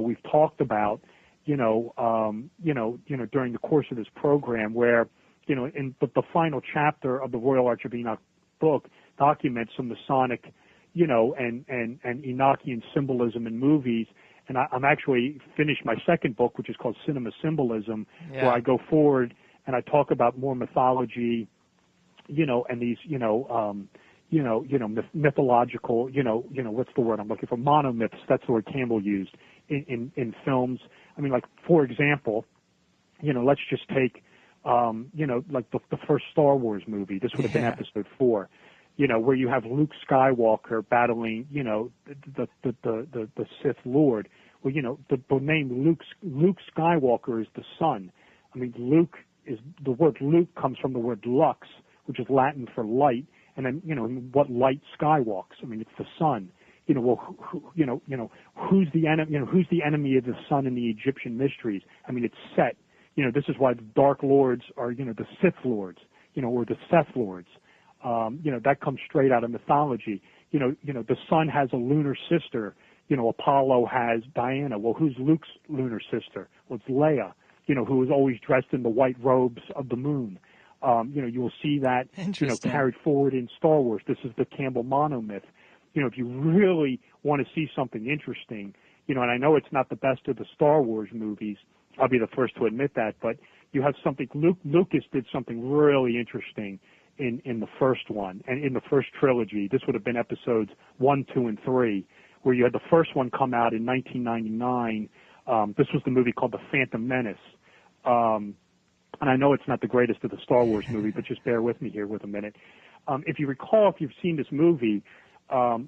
[SPEAKER 2] we've talked about, during the course of this program where, in the final chapter of the Royal Arch of Enoch book documents some Masonic, and Enochian symbolism in movies. And I'm actually finished my second book, which is called Cinema Symbolism, where I go forward and I talk about more mythology, and these, mythological, what's the word I'm looking for? Monomyths. That's the word Campbell used in films. I mean, like, for example, let's just take, like the first Star Wars movie. This would have been episode 4. Where you have Luke Skywalker battling, the Sith Lord. Well, the name Luke Skywalker is the sun. I mean, the word Luke comes from the word lux, which is Latin for light, and then, what light skywalks? I mean, it's the sun. Who's the enemy? Who's the enemy of the sun in the Egyptian mysteries? I mean, it's Set. This is why the Dark Lords are, the Sith Lords, or the Seth Lords. That comes straight out of mythology. The sun has a lunar sister. Apollo has Diana. Well, who's Luke's lunar sister? Well, it's Leia, who is always dressed in the white robes of the moon. You will see that, carried forward in Star Wars. This is the Campbell monomyth. If you really want to see something interesting, and I know it's not the best of the Star Wars movies, I'll be the first to admit that, but you have something, Lucas did something really interesting in the first one, and in the first trilogy. This would have been episodes 1, 2, and 3, where you had the first one come out in 1999. This was the movie called The Phantom Menace. And I know it's not the greatest of the Star Wars movie, but just bear with me here with a minute. If you recall, if you've seen this movie,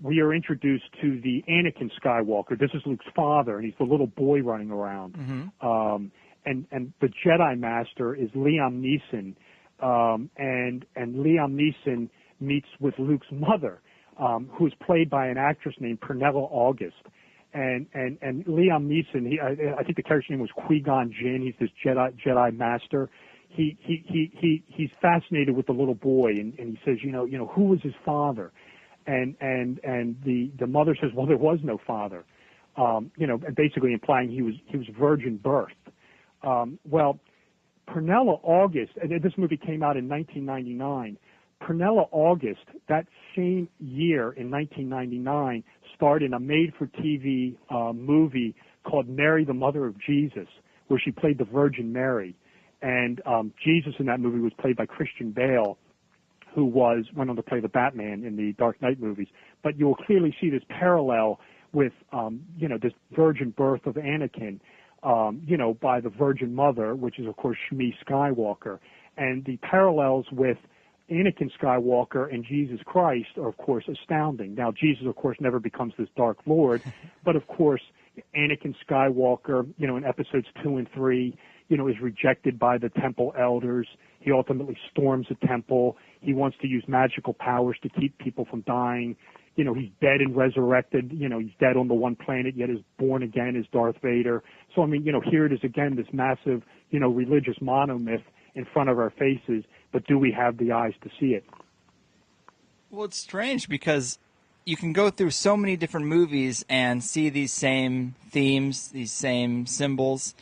[SPEAKER 2] we are introduced to the Anakin Skywalker. This is Luke's father, and he's the little boy running around. Mm-hmm. And the Jedi Master is Liam Neeson. And Liam Neeson meets with Luke's mother, who is played by an actress named Pernilla August. And Liam Neeson, I think the character's name was Qui-Gon Jinn. He's this Jedi Master. He's fascinated with the little boy, and he says, who was his father? And the mother says, well, there was no father. Basically implying he was virgin birth. Well, Pernilla August, and this movie came out in 1999. Pernilla August, that same year in 1999, starred in a made-for-TV movie called Mary, the Mother of Jesus, where she played the Virgin Mary. And Jesus in that movie was played by Christian Bale, who went on to play the Batman in the Dark Knight movies. But you'll clearly see this parallel with, this virgin birth of Anakin, by the Virgin Mother, which is, of course, Shmi Skywalker. And the parallels with Anakin Skywalker and Jesus Christ are, of course, astounding. Now, Jesus, of course, never becomes this Dark Lord, but, of course, Anakin Skywalker, in episodes 2 and 3, is rejected by the temple elders. He ultimately storms the temple. He wants to use magical powers to keep people from dying. He's dead and resurrected. He's dead on the one planet, yet is born again as Darth Vader. So, I mean, here it is again, this massive, religious monomyth in front of our faces, but do we have the eyes to see it?
[SPEAKER 1] Well, it's strange because you can go through so many different movies and see these same themes, these same symbols.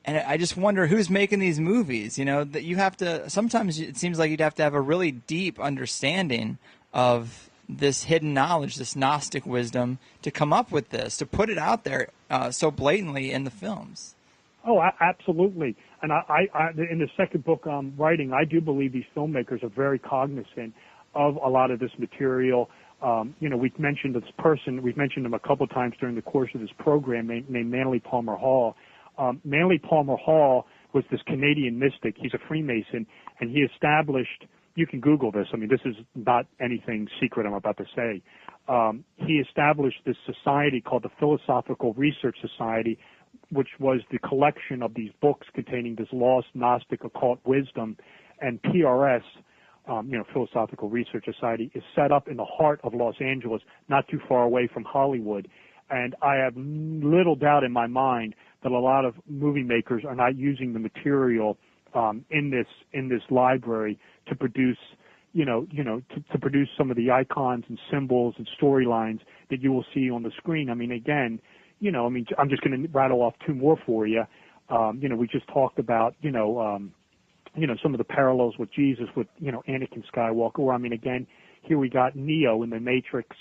[SPEAKER 1] And I just wonder who's making these movies, that you have to, sometimes it seems like you'd have to have a really deep understanding of this hidden knowledge, this Gnostic wisdom, to come up with this, to put it out there so blatantly in the films.
[SPEAKER 2] Oh, absolutely. And I, in the second book I'm writing, I do believe these filmmakers are very cognizant of a lot of this material. We've mentioned this person, we've mentioned him a couple times during the course of this program, named Manly Palmer Hall. Manly Palmer Hall was this Canadian mystic. He's a Freemason, and he established, you can Google this, I mean, this is not anything secret I'm about to say. He established this society called the Philosophical Research Society, which was the collection of these books containing this lost Gnostic occult wisdom. And PRS, Philosophical Research Society, is set up in the heart of Los Angeles, not too far away from Hollywood. And I have little doubt in my mind that a lot of movie makers are not using the material in this library to produce, to produce some of the icons and symbols and storylines that you will see on the screen. I mean, again, I'm just going to rattle off two more for you. We just talked about, some of the parallels with Jesus, with, Anakin Skywalker. Or, I mean, again, here we got Neo in the Matrix,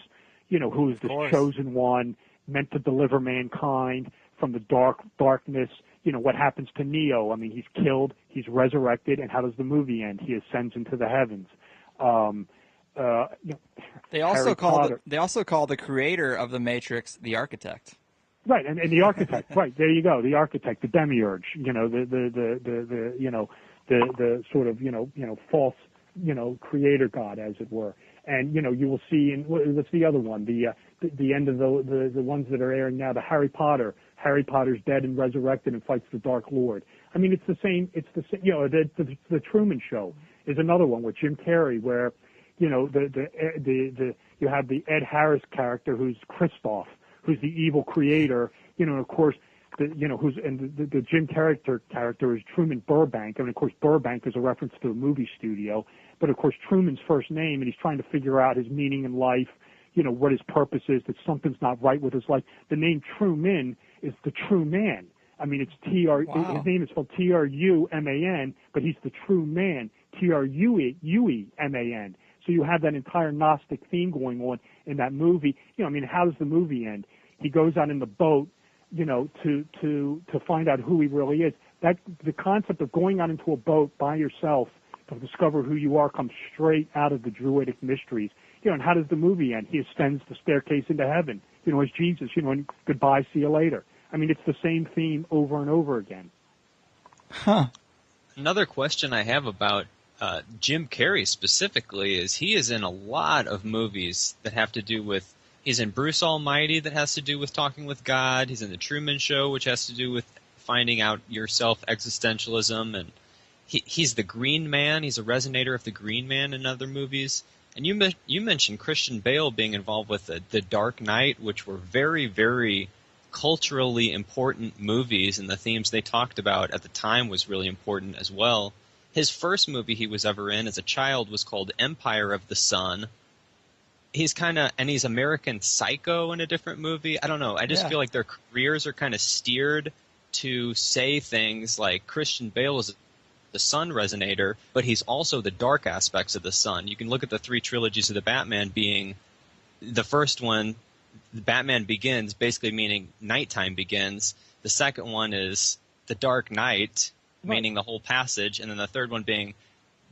[SPEAKER 2] who is this chosen one, meant to deliver mankind from the darkness. What happens to Neo? I mean, he's killed, he's resurrected, and how does the movie end? He ascends into the heavens.
[SPEAKER 1] They also call the creator of the Matrix the architect.
[SPEAKER 2] Right, and the architect. Right, there you go, the architect, the demiurge. The sort of false creator god, as it were. And you will see in what's the other one? The end of the ones that are airing now. The Harry Potter. Harry Potter's dead and resurrected and fights the Dark Lord. I mean, it's the same. It's the same. The Truman Show is another one with Jim Carrey, where you have the Ed Harris character who's Christoph, who's the evil creator. And of course, the Jim character is Truman Burbank. And of course, Burbank is a reference to a movie studio. But of course, Truman's first name, and he's trying to figure out his meaning in life, what his purpose is, that something's not right with his life. The name Truman is the true man. I mean, it's
[SPEAKER 1] Wow.
[SPEAKER 2] His name is spelled Truman, but he's the true man, Trueman. So you have that entire Gnostic theme going on in that movie. How does the movie end? He goes out in the boat, to find out who he really is. That the concept of going out into a boat by yourself to discover who you are comes straight out of the Druidic mysteries. And how does the movie end? He ascends the staircase into heaven, as Jesus, and goodbye, see you later. I mean, it's the same theme over and over again.
[SPEAKER 1] Huh.
[SPEAKER 3] Another question I have about Jim Carrey specifically is he is in a lot of movies that have to do with, he's in Bruce Almighty that has to do with talking with God. He's in The Truman Show, which has to do with finding out yourself, existentialism. And he's the Green Man. He's a resonator of the Green Man in other movies. And you mentioned Christian Bale being involved with the Dark Knight, which were very, very culturally important movies, and the themes they talked about at the time was really important as well. His first movie he was ever in as a child was called Empire of the Sun. He's American Psycho in a different movie. I don't know. I just feel like their careers are kind of steered to say things like Christian Bale is the sun resonator, but he's also the dark aspects of the sun. You can look at the three trilogies of the Batman being the first one, Batman Begins, basically meaning nighttime begins. The second one is The Dark Knight, meaning the whole passage. And then the third one being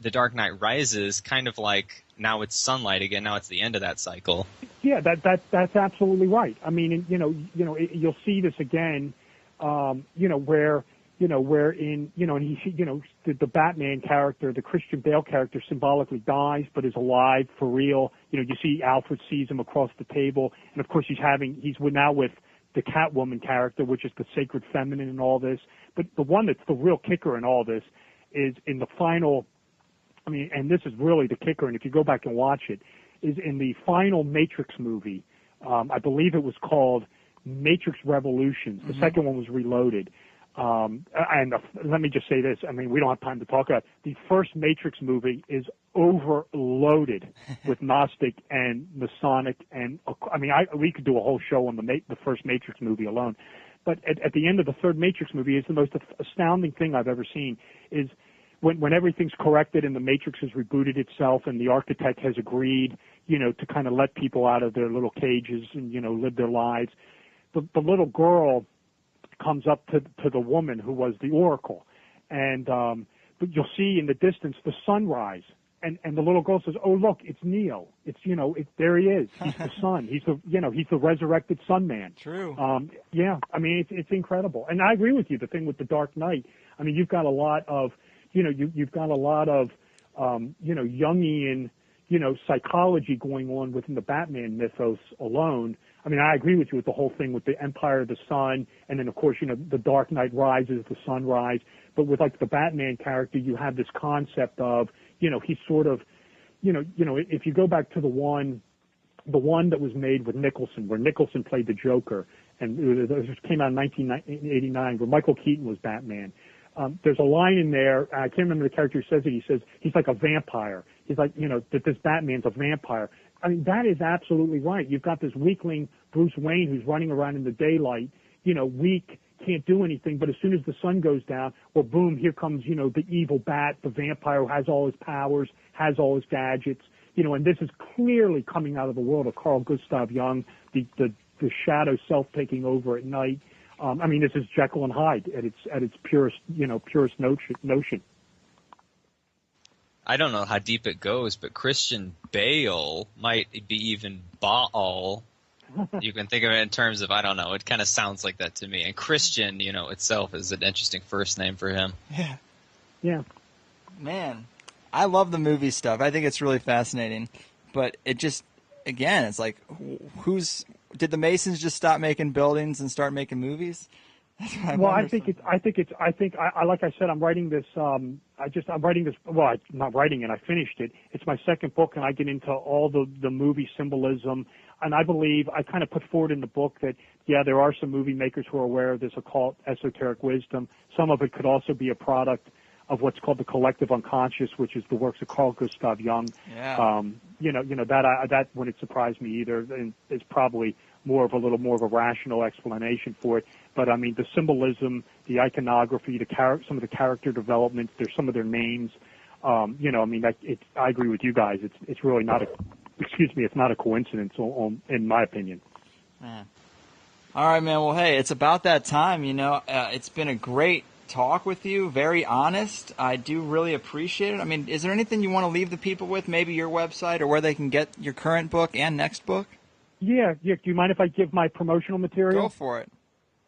[SPEAKER 3] The Dark Knight Rises, kind of like now it's sunlight again. Now it's the end of that cycle.
[SPEAKER 2] Yeah, that's absolutely right. I mean, you'll see this again, where in, and he, the Batman character, the Christian Bale character symbolically dies, but is alive for real. You see Alfred sees him across the table, and of course he's now with the Catwoman character, which is the sacred feminine in all this. But the one that's the real kicker in all this is in the final, and this is really the kicker, and if you go back and watch it, is in the final Matrix movie. I believe it was called Matrix Revolutions. The second one was Reloaded. Let me just say this. We don't have time to talk about it. The first Matrix movie is overloaded with Gnostic and Masonic, and we could do a whole show on the first Matrix movie alone. But at the end of the third Matrix movie, is the most astounding thing I've ever seen. Is when everything's corrected and the Matrix has rebooted itself and the architect has agreed, to kind of let people out of their little cages and live their lives. The little girl comes up to the woman who was the oracle, and but you'll see in the distance the sunrise. And the little girl says, "Oh, look, it's Neo. It's, there he is. He's the sun. He's the resurrected sun man."
[SPEAKER 1] True.
[SPEAKER 2] Yeah. I mean, it's incredible. And I agree with you. The thing with the Dark Knight, I mean, you've got a lot of, you've got a lot of, Jungian, psychology going on within the Batman mythos alone. I mean, I agree with you with the whole thing with the Empire of the Sun, and then of course, the Dark Knight rises, the sunrise. But with like the Batman character, you have this concept of, he's sort of, if you go back to the one that was made with Nicholson, where Nicholson played the Joker, and it came out in 1989, where Michael Keaton was Batman. There's a line in there, I can't remember the character who says it, he says, he's like a vampire. He's like, that this Batman's a vampire. I mean, that is absolutely right. You've got this weakling, Bruce Wayne, who's running around in the daylight, weak, can't do anything, but as soon as the sun goes down, well, boom, here comes, the evil bat, the vampire who has all his powers, has all his gadgets, and this is clearly coming out of the world of Carl Gustav Jung, the shadow self taking over at night. I mean, this is Jekyll and Hyde at its purest notion.
[SPEAKER 3] I don't know how deep it goes, but Christian Bale might be even Baal. You can think of it in terms of, I don't know, it kind of sounds like that to me. And Christian, itself is an interesting first name for him.
[SPEAKER 1] Yeah.
[SPEAKER 2] Yeah.
[SPEAKER 1] Man, I love the movie stuff. I think it's really fascinating. But it just, again, it's like, did the Masons just stop making buildings and start making movies?
[SPEAKER 2] Well, I think like I said, I'm writing this, I'm not writing it, I finished it. It's my second book, and I get into all the movie symbolism. And I believe, I kind of put forward in the book that, yeah, there are some movie makers who are aware of this occult, esoteric wisdom. Some of it could also be a product of what's called the collective unconscious, which is the works of Carl Gustav Jung.
[SPEAKER 1] Yeah.
[SPEAKER 2] That wouldn't surprise me either. And it's probably a little more of a rational explanation for it. But I mean, the symbolism, the iconography, some of the character development, there's some of their names. I agree with you guys. It's really not it's not a coincidence, in my opinion.
[SPEAKER 1] Man. All right, man. Well, hey, it's about that time. It's been a great talk with you. Very honest. I do really appreciate it. I mean, is there anything you want to leave the people with? Maybe your website or where they can get your current book and next book?
[SPEAKER 2] Yeah. Do you mind if I give my promotional material?
[SPEAKER 1] Go for it.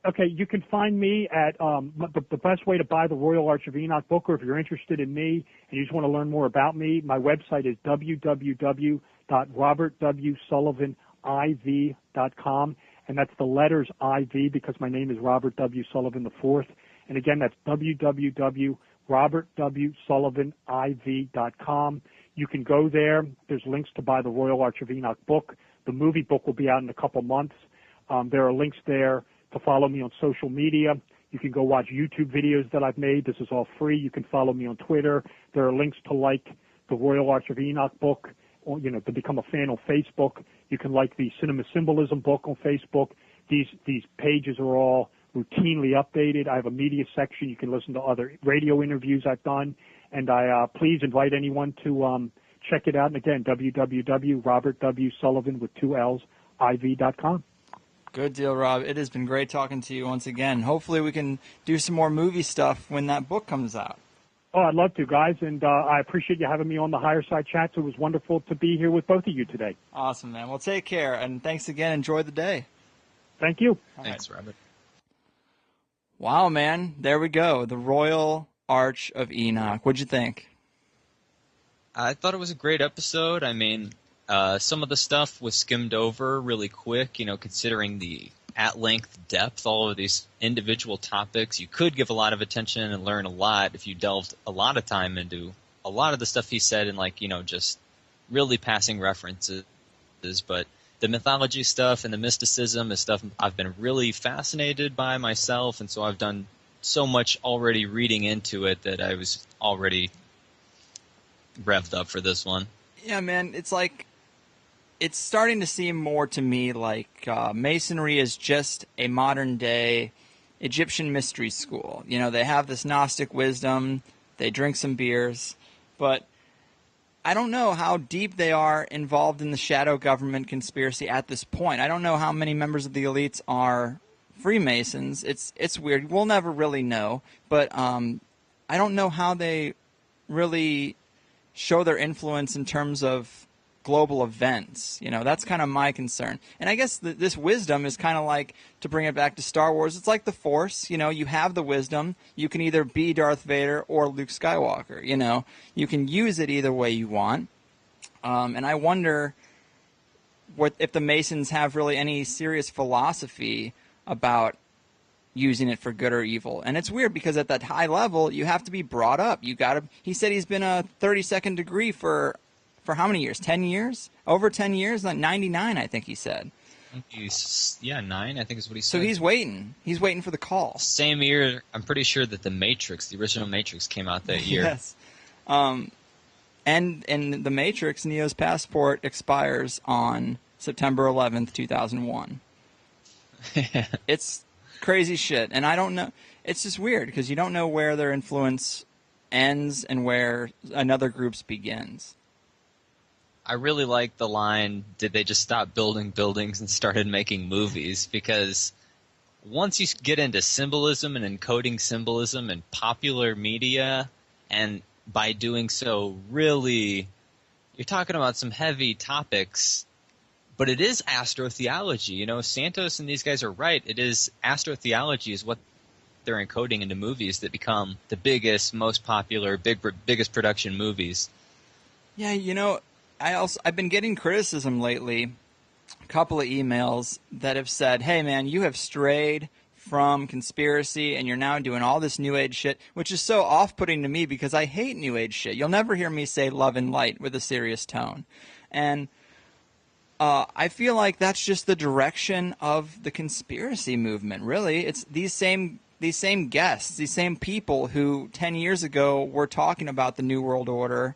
[SPEAKER 2] Okay, you can find me at the best way to buy the Royal Arch of Enoch book, or if you're interested in me and you just want to learn more about me, my website is www.robertwsullivaniv.com, and that's the letters IV because my name is Robert W. Sullivan IV. And again, that's www.robertwsullivaniv.com. You can go there. There's links to buy the Royal Arch of Enoch book. The movie book will be out in a couple months. There are links there to follow me on social media. You can go watch YouTube videos that I've made. This is all free. You can follow me on Twitter. There are links to like the Royal Arch of Enoch book, or, to become a fan on Facebook. You can like the Cinema Symbolism book on Facebook. These pages are all routinely updated. I have a media section. You can listen to other radio interviews I've done. And I please invite anyone to check it out. And again, www.robertwsullivan with 2 L's, IV.com.
[SPEAKER 1] Good deal, Rob. It has been great talking to you once again. Hopefully we can do some more movie stuff when that book comes out.
[SPEAKER 2] Oh, I'd love to, guys, and I appreciate you having me on the Higherside Chats. It was wonderful to be here with both of you today.
[SPEAKER 1] Awesome, man. Well, take care, and thanks again. Enjoy the day.
[SPEAKER 2] Thank you.
[SPEAKER 3] Thanks, Robert.
[SPEAKER 1] Wow, man. There we go. The Royal Arch of Enoch. What'd you think?
[SPEAKER 3] I thought it was a great episode. I mean, some of the stuff was skimmed over really quick, considering the at-length depth, all of these individual topics. You could give a lot of attention and learn a lot if you delved a lot of time into a lot of the stuff he said and, just really passing references. But the mythology stuff and the mysticism is stuff I've been really fascinated by myself, and so I've done so much already reading into it that I was already revved up for this one.
[SPEAKER 1] Yeah, man, it's starting to seem more to me like Masonry is just a modern-day Egyptian mystery school. They have this Gnostic wisdom, they drink some beers, but I don't know how deep they are involved in the shadow government conspiracy at this point. I don't know how many members of the elites are Freemasons, it's weird. We'll never really know, but I don't know how they really show their influence in terms of global events. That's kind of my concern. And I guess this wisdom is kind of like, to bring it back to Star Wars, it's like the Force. You have the wisdom. You can either be Darth Vader or Luke Skywalker. You can use it either way you want. And I wonder if the Masons have really any serious philosophy about using it for good or evil. And it's weird because at that high level, you have to be brought up. He said he's been a 32nd degree for how many years? 10 years? Over 10 years? Like 99, I think he said.
[SPEAKER 3] 9, I think is what he said.
[SPEAKER 1] So he's waiting. He's waiting for the call.
[SPEAKER 3] Same year, I'm pretty sure that the original Matrix came out that year.
[SPEAKER 1] Yes. And in the Matrix, Neo's passport expires on September 11th, 2001. It's crazy shit. And I don't know. It's just weird because you don't know where their influence ends and where another group's begins.
[SPEAKER 3] I really like the line, did they just stop building buildings and started making movies? Because once you get into symbolism and encoding symbolism in popular media, and by doing so, really, you're talking about some heavy topics, but it is astrotheology. Santos and these guys are right. It is astrotheology is what they're encoding into movies that become the biggest, most popular, biggest production movies.
[SPEAKER 1] Yeah, I've been getting criticism lately, a couple of emails that have said, hey man, you have strayed from conspiracy and you're now doing all this New Age shit, which is so off-putting to me because I hate New Age shit. You'll never hear me say love and light with a serious tone. And I feel like that's just the direction of the conspiracy movement, really. It's these same guests, these same people who 10 years ago were talking about the New World Order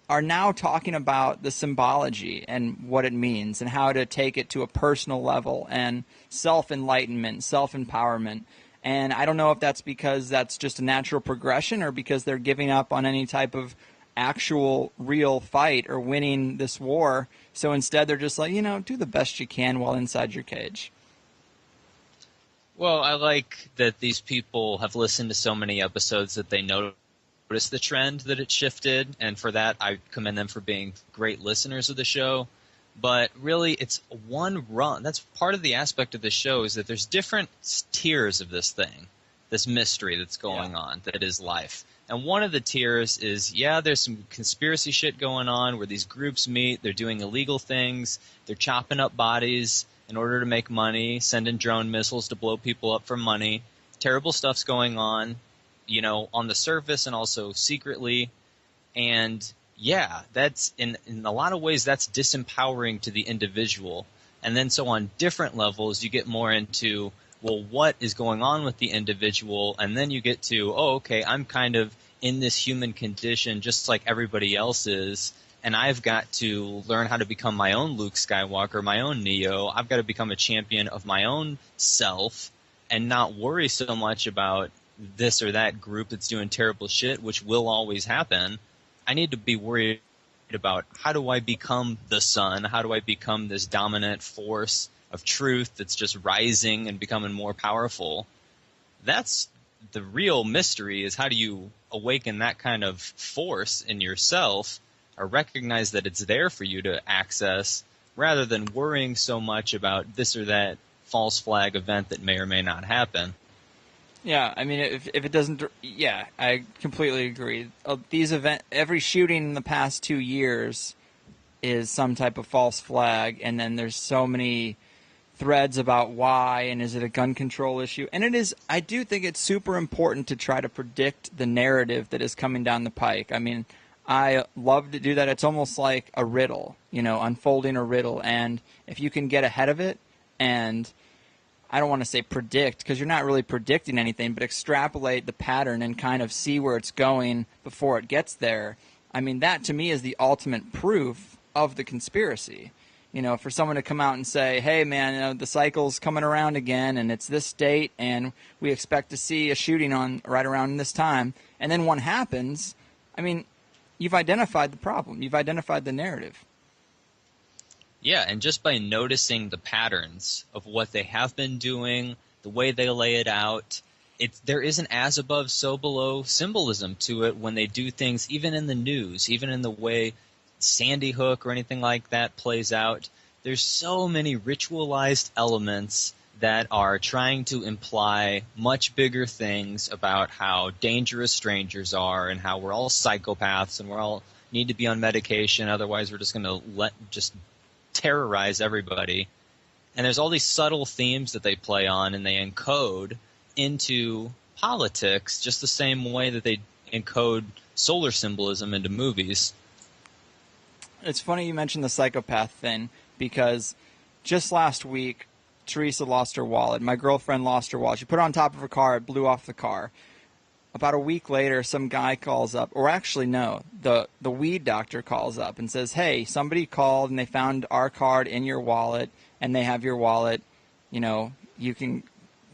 [SPEAKER 1] are now talking about the symbology and what it means and how to take it to a personal level and self-enlightenment, self-empowerment. And I don't know if that's because that's just a natural progression or because they're giving up on any type of actual real fight or winning this war. So instead they're just like, do the best you can while inside your cage.
[SPEAKER 3] Well, I like that these people have listened to so many episodes that they notice the trend that it shifted, and for that I commend them for being great listeners of the show. But really, it's one run. That's part of the aspect of the show, is that there's different tiers of this thing, this mystery that's going on, that is life. And one of the tiers is, there's some conspiracy shit going on where these groups meet, they're doing illegal things, they're chopping up bodies in order to make money, sending drone missiles to blow people up for money. Terrible stuff's going on, on the surface and also secretly. And that's in a lot of ways that's disempowering to the individual. And then so on different levels you get more into, well, what is going on with the individual? And then you get to, I'm kind of in this human condition just like everybody else is, and I've got to learn how to become my own Luke Skywalker, my own Neo. I've got to become a champion of my own self and not worry so much about this or that group that's doing terrible shit, which will always happen. I need to be worried about, how do I become the sun? How do I become this dominant force of truth that's just rising and becoming more powerful? That's the real mystery, is how do you awaken that kind of force in yourself, or recognize that it's there for you to access, rather than worrying so much about this or that false flag event that may or may not happen.
[SPEAKER 1] Yeah, I mean, if it doesn't, I completely agree. Every shooting in the past 2 years is some type of false flag, and then there's so many threads about why, and is it a gun control issue? And it is. I do think it's super important to try to predict the narrative that is coming down the pike. I mean, I love to do that. It's almost like a riddle, unfolding a riddle, and if you can get ahead of it and, I don't want to say predict, because you're not really predicting anything, but extrapolate the pattern and kind of see where it's going before it gets there. I mean, that to me is the ultimate proof of the conspiracy. For someone to come out and say, hey man, the cycle's coming around again and it's this date and we expect to see a shooting on right around this time, and then one happens, I mean, you've identified the problem. You've identified the narrative. Yeah,
[SPEAKER 3] and just by noticing the patterns of what they have been doing the way they lay it out. There is an as above, so below symbolism to it when they do things, even in the news, even in the way Sandy Hook or anything like that plays out. There's so many ritualized elements that are trying to imply much bigger things about how dangerous strangers are and how we're all psychopaths and we're all need to be on medication, otherwise we're just going to just terrorize everybody. And there's all these subtle themes that they play on and they encode into politics just the same way that they encode solar symbolism into movies.
[SPEAKER 1] It's funny you mentioned the psychopath thing, because just last week, Teresa lost her wallet. My girlfriend lost her wallet. She put it on top of her car. It blew off the car. About a week later, some guy calls up, or actually no, the weed doctor calls up and says, hey, somebody called and they found our card in your wallet and they have your wallet. You know, you can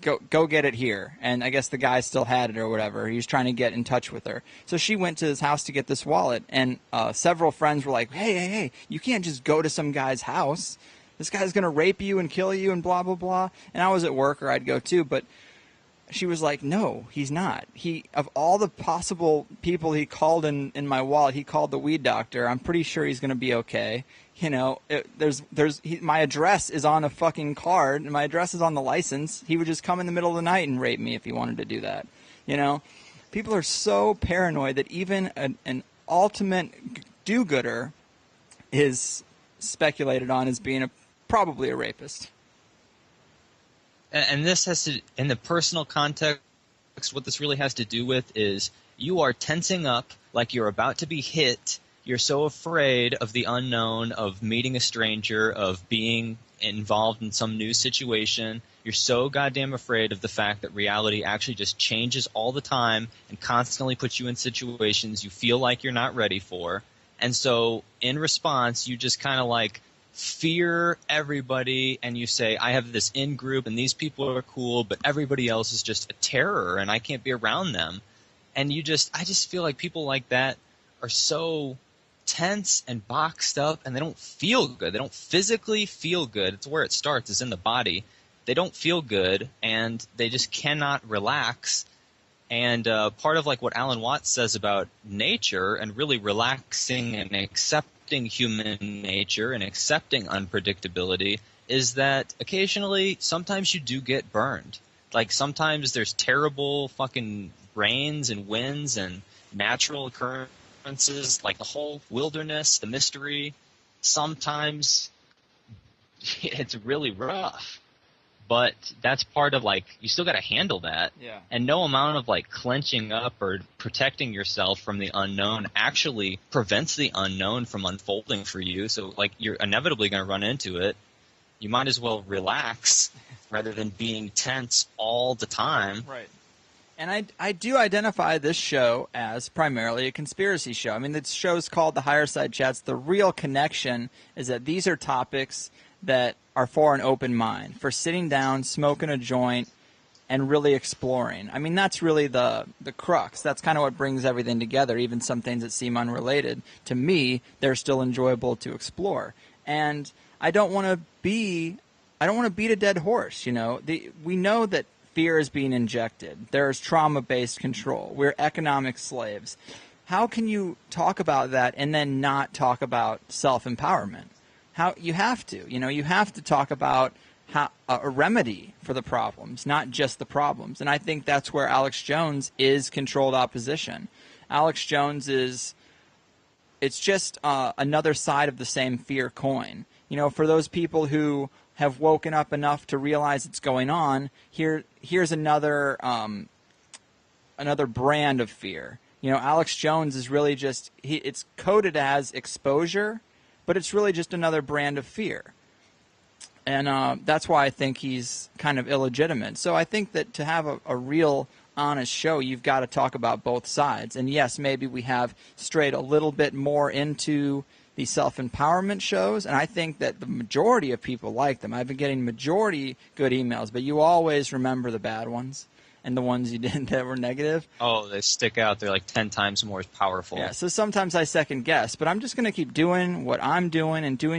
[SPEAKER 1] go get it here. And I guess the guy still had it or whatever. He was trying to get in touch with her. So she went to his house to get this wallet. And several friends were like, hey, you can't just go to some guy's house. This guy's going to rape you and kill you and blah, blah, blah. And I was at work, or I'd go too. But she was like, no, he's not. Of all the possible people he called in my wallet, he called the weed doctor. I'm pretty sure he's going to be okay. You know, my address is on a fucking card, and my address is on the license. He would just come in the middle of the night and rape me if he wanted to do that. You know, people are so paranoid that even an ultimate do-gooder is speculated on as being probably a rapist.
[SPEAKER 3] And this has to, in the personal context, what this really has to do with is you are tensing up like you're about to be hit. You're so afraid of the unknown, of meeting a stranger, of being involved in some new situation. You're so goddamn afraid of the fact that reality actually just changes all the time and constantly puts you in situations you feel like you're not ready for. And so in response, you just kind of like fear everybody, and you say, I have this in-group, and these people are cool, but everybody else is just a terror, and I can't be around them. And I just feel like people like that are so tense and boxed up, and they don't feel good. They don't physically feel good. It's where it starts, is in the body. They don't feel good, and they just cannot relax. And part of like what Alan Watts says about nature and really relaxing and accepting human nature and accepting unpredictability is that occasionally, sometimes you do get burned. Like sometimes there's terrible fucking rains and winds and natural occurrences, like the whole wilderness, the mystery. Sometimes it's really rough. But that's part of, like, you still got to handle that.
[SPEAKER 1] Yeah.
[SPEAKER 3] And no amount of, like, clenching up or protecting yourself from the unknown actually prevents the unknown from unfolding for you. So, like, you're inevitably going to run into it. You might as well relax rather than being tense all the time.
[SPEAKER 1] Right. And I do identify this show as primarily a conspiracy show. I mean, the show's called the HighersideChats. The real connection is that these are topics that are for an open mind, for sitting down, smoking a joint, and really exploring. I mean, that's really the crux. That's kind of what brings everything together, even some things that seem unrelated. To me, they're still enjoyable to explore. And I don't want to beat a dead horse, you know. We know that fear is being injected. There's trauma-based control. We're economic slaves. How can you talk about that and then not talk about self-empowerment? You have to talk about a remedy for the problems, not just the problems. And I think that's where Alex Jones is controlled opposition. Alex Jones it's just another side of the same fear coin. You know, for those people who have woken up enough to realize it's going on, here's another brand of fear. You know, Alex Jones is really just, it's coded as exposure, but it's really just another brand of fear. And that's why I think he's kind of illegitimate. So I think that to have a real, honest show, you've got to talk about both sides. And yes, maybe we have strayed a little bit more into the self-empowerment shows, and I think that the majority of people like them. I've been getting majority good emails, but you always remember the bad ones and the ones you did that were negative.
[SPEAKER 3] Oh, they stick out. They're like 10 times more powerful.
[SPEAKER 1] Yeah, so sometimes I second guess, but I'm just going to keep doing what I'm doing and doing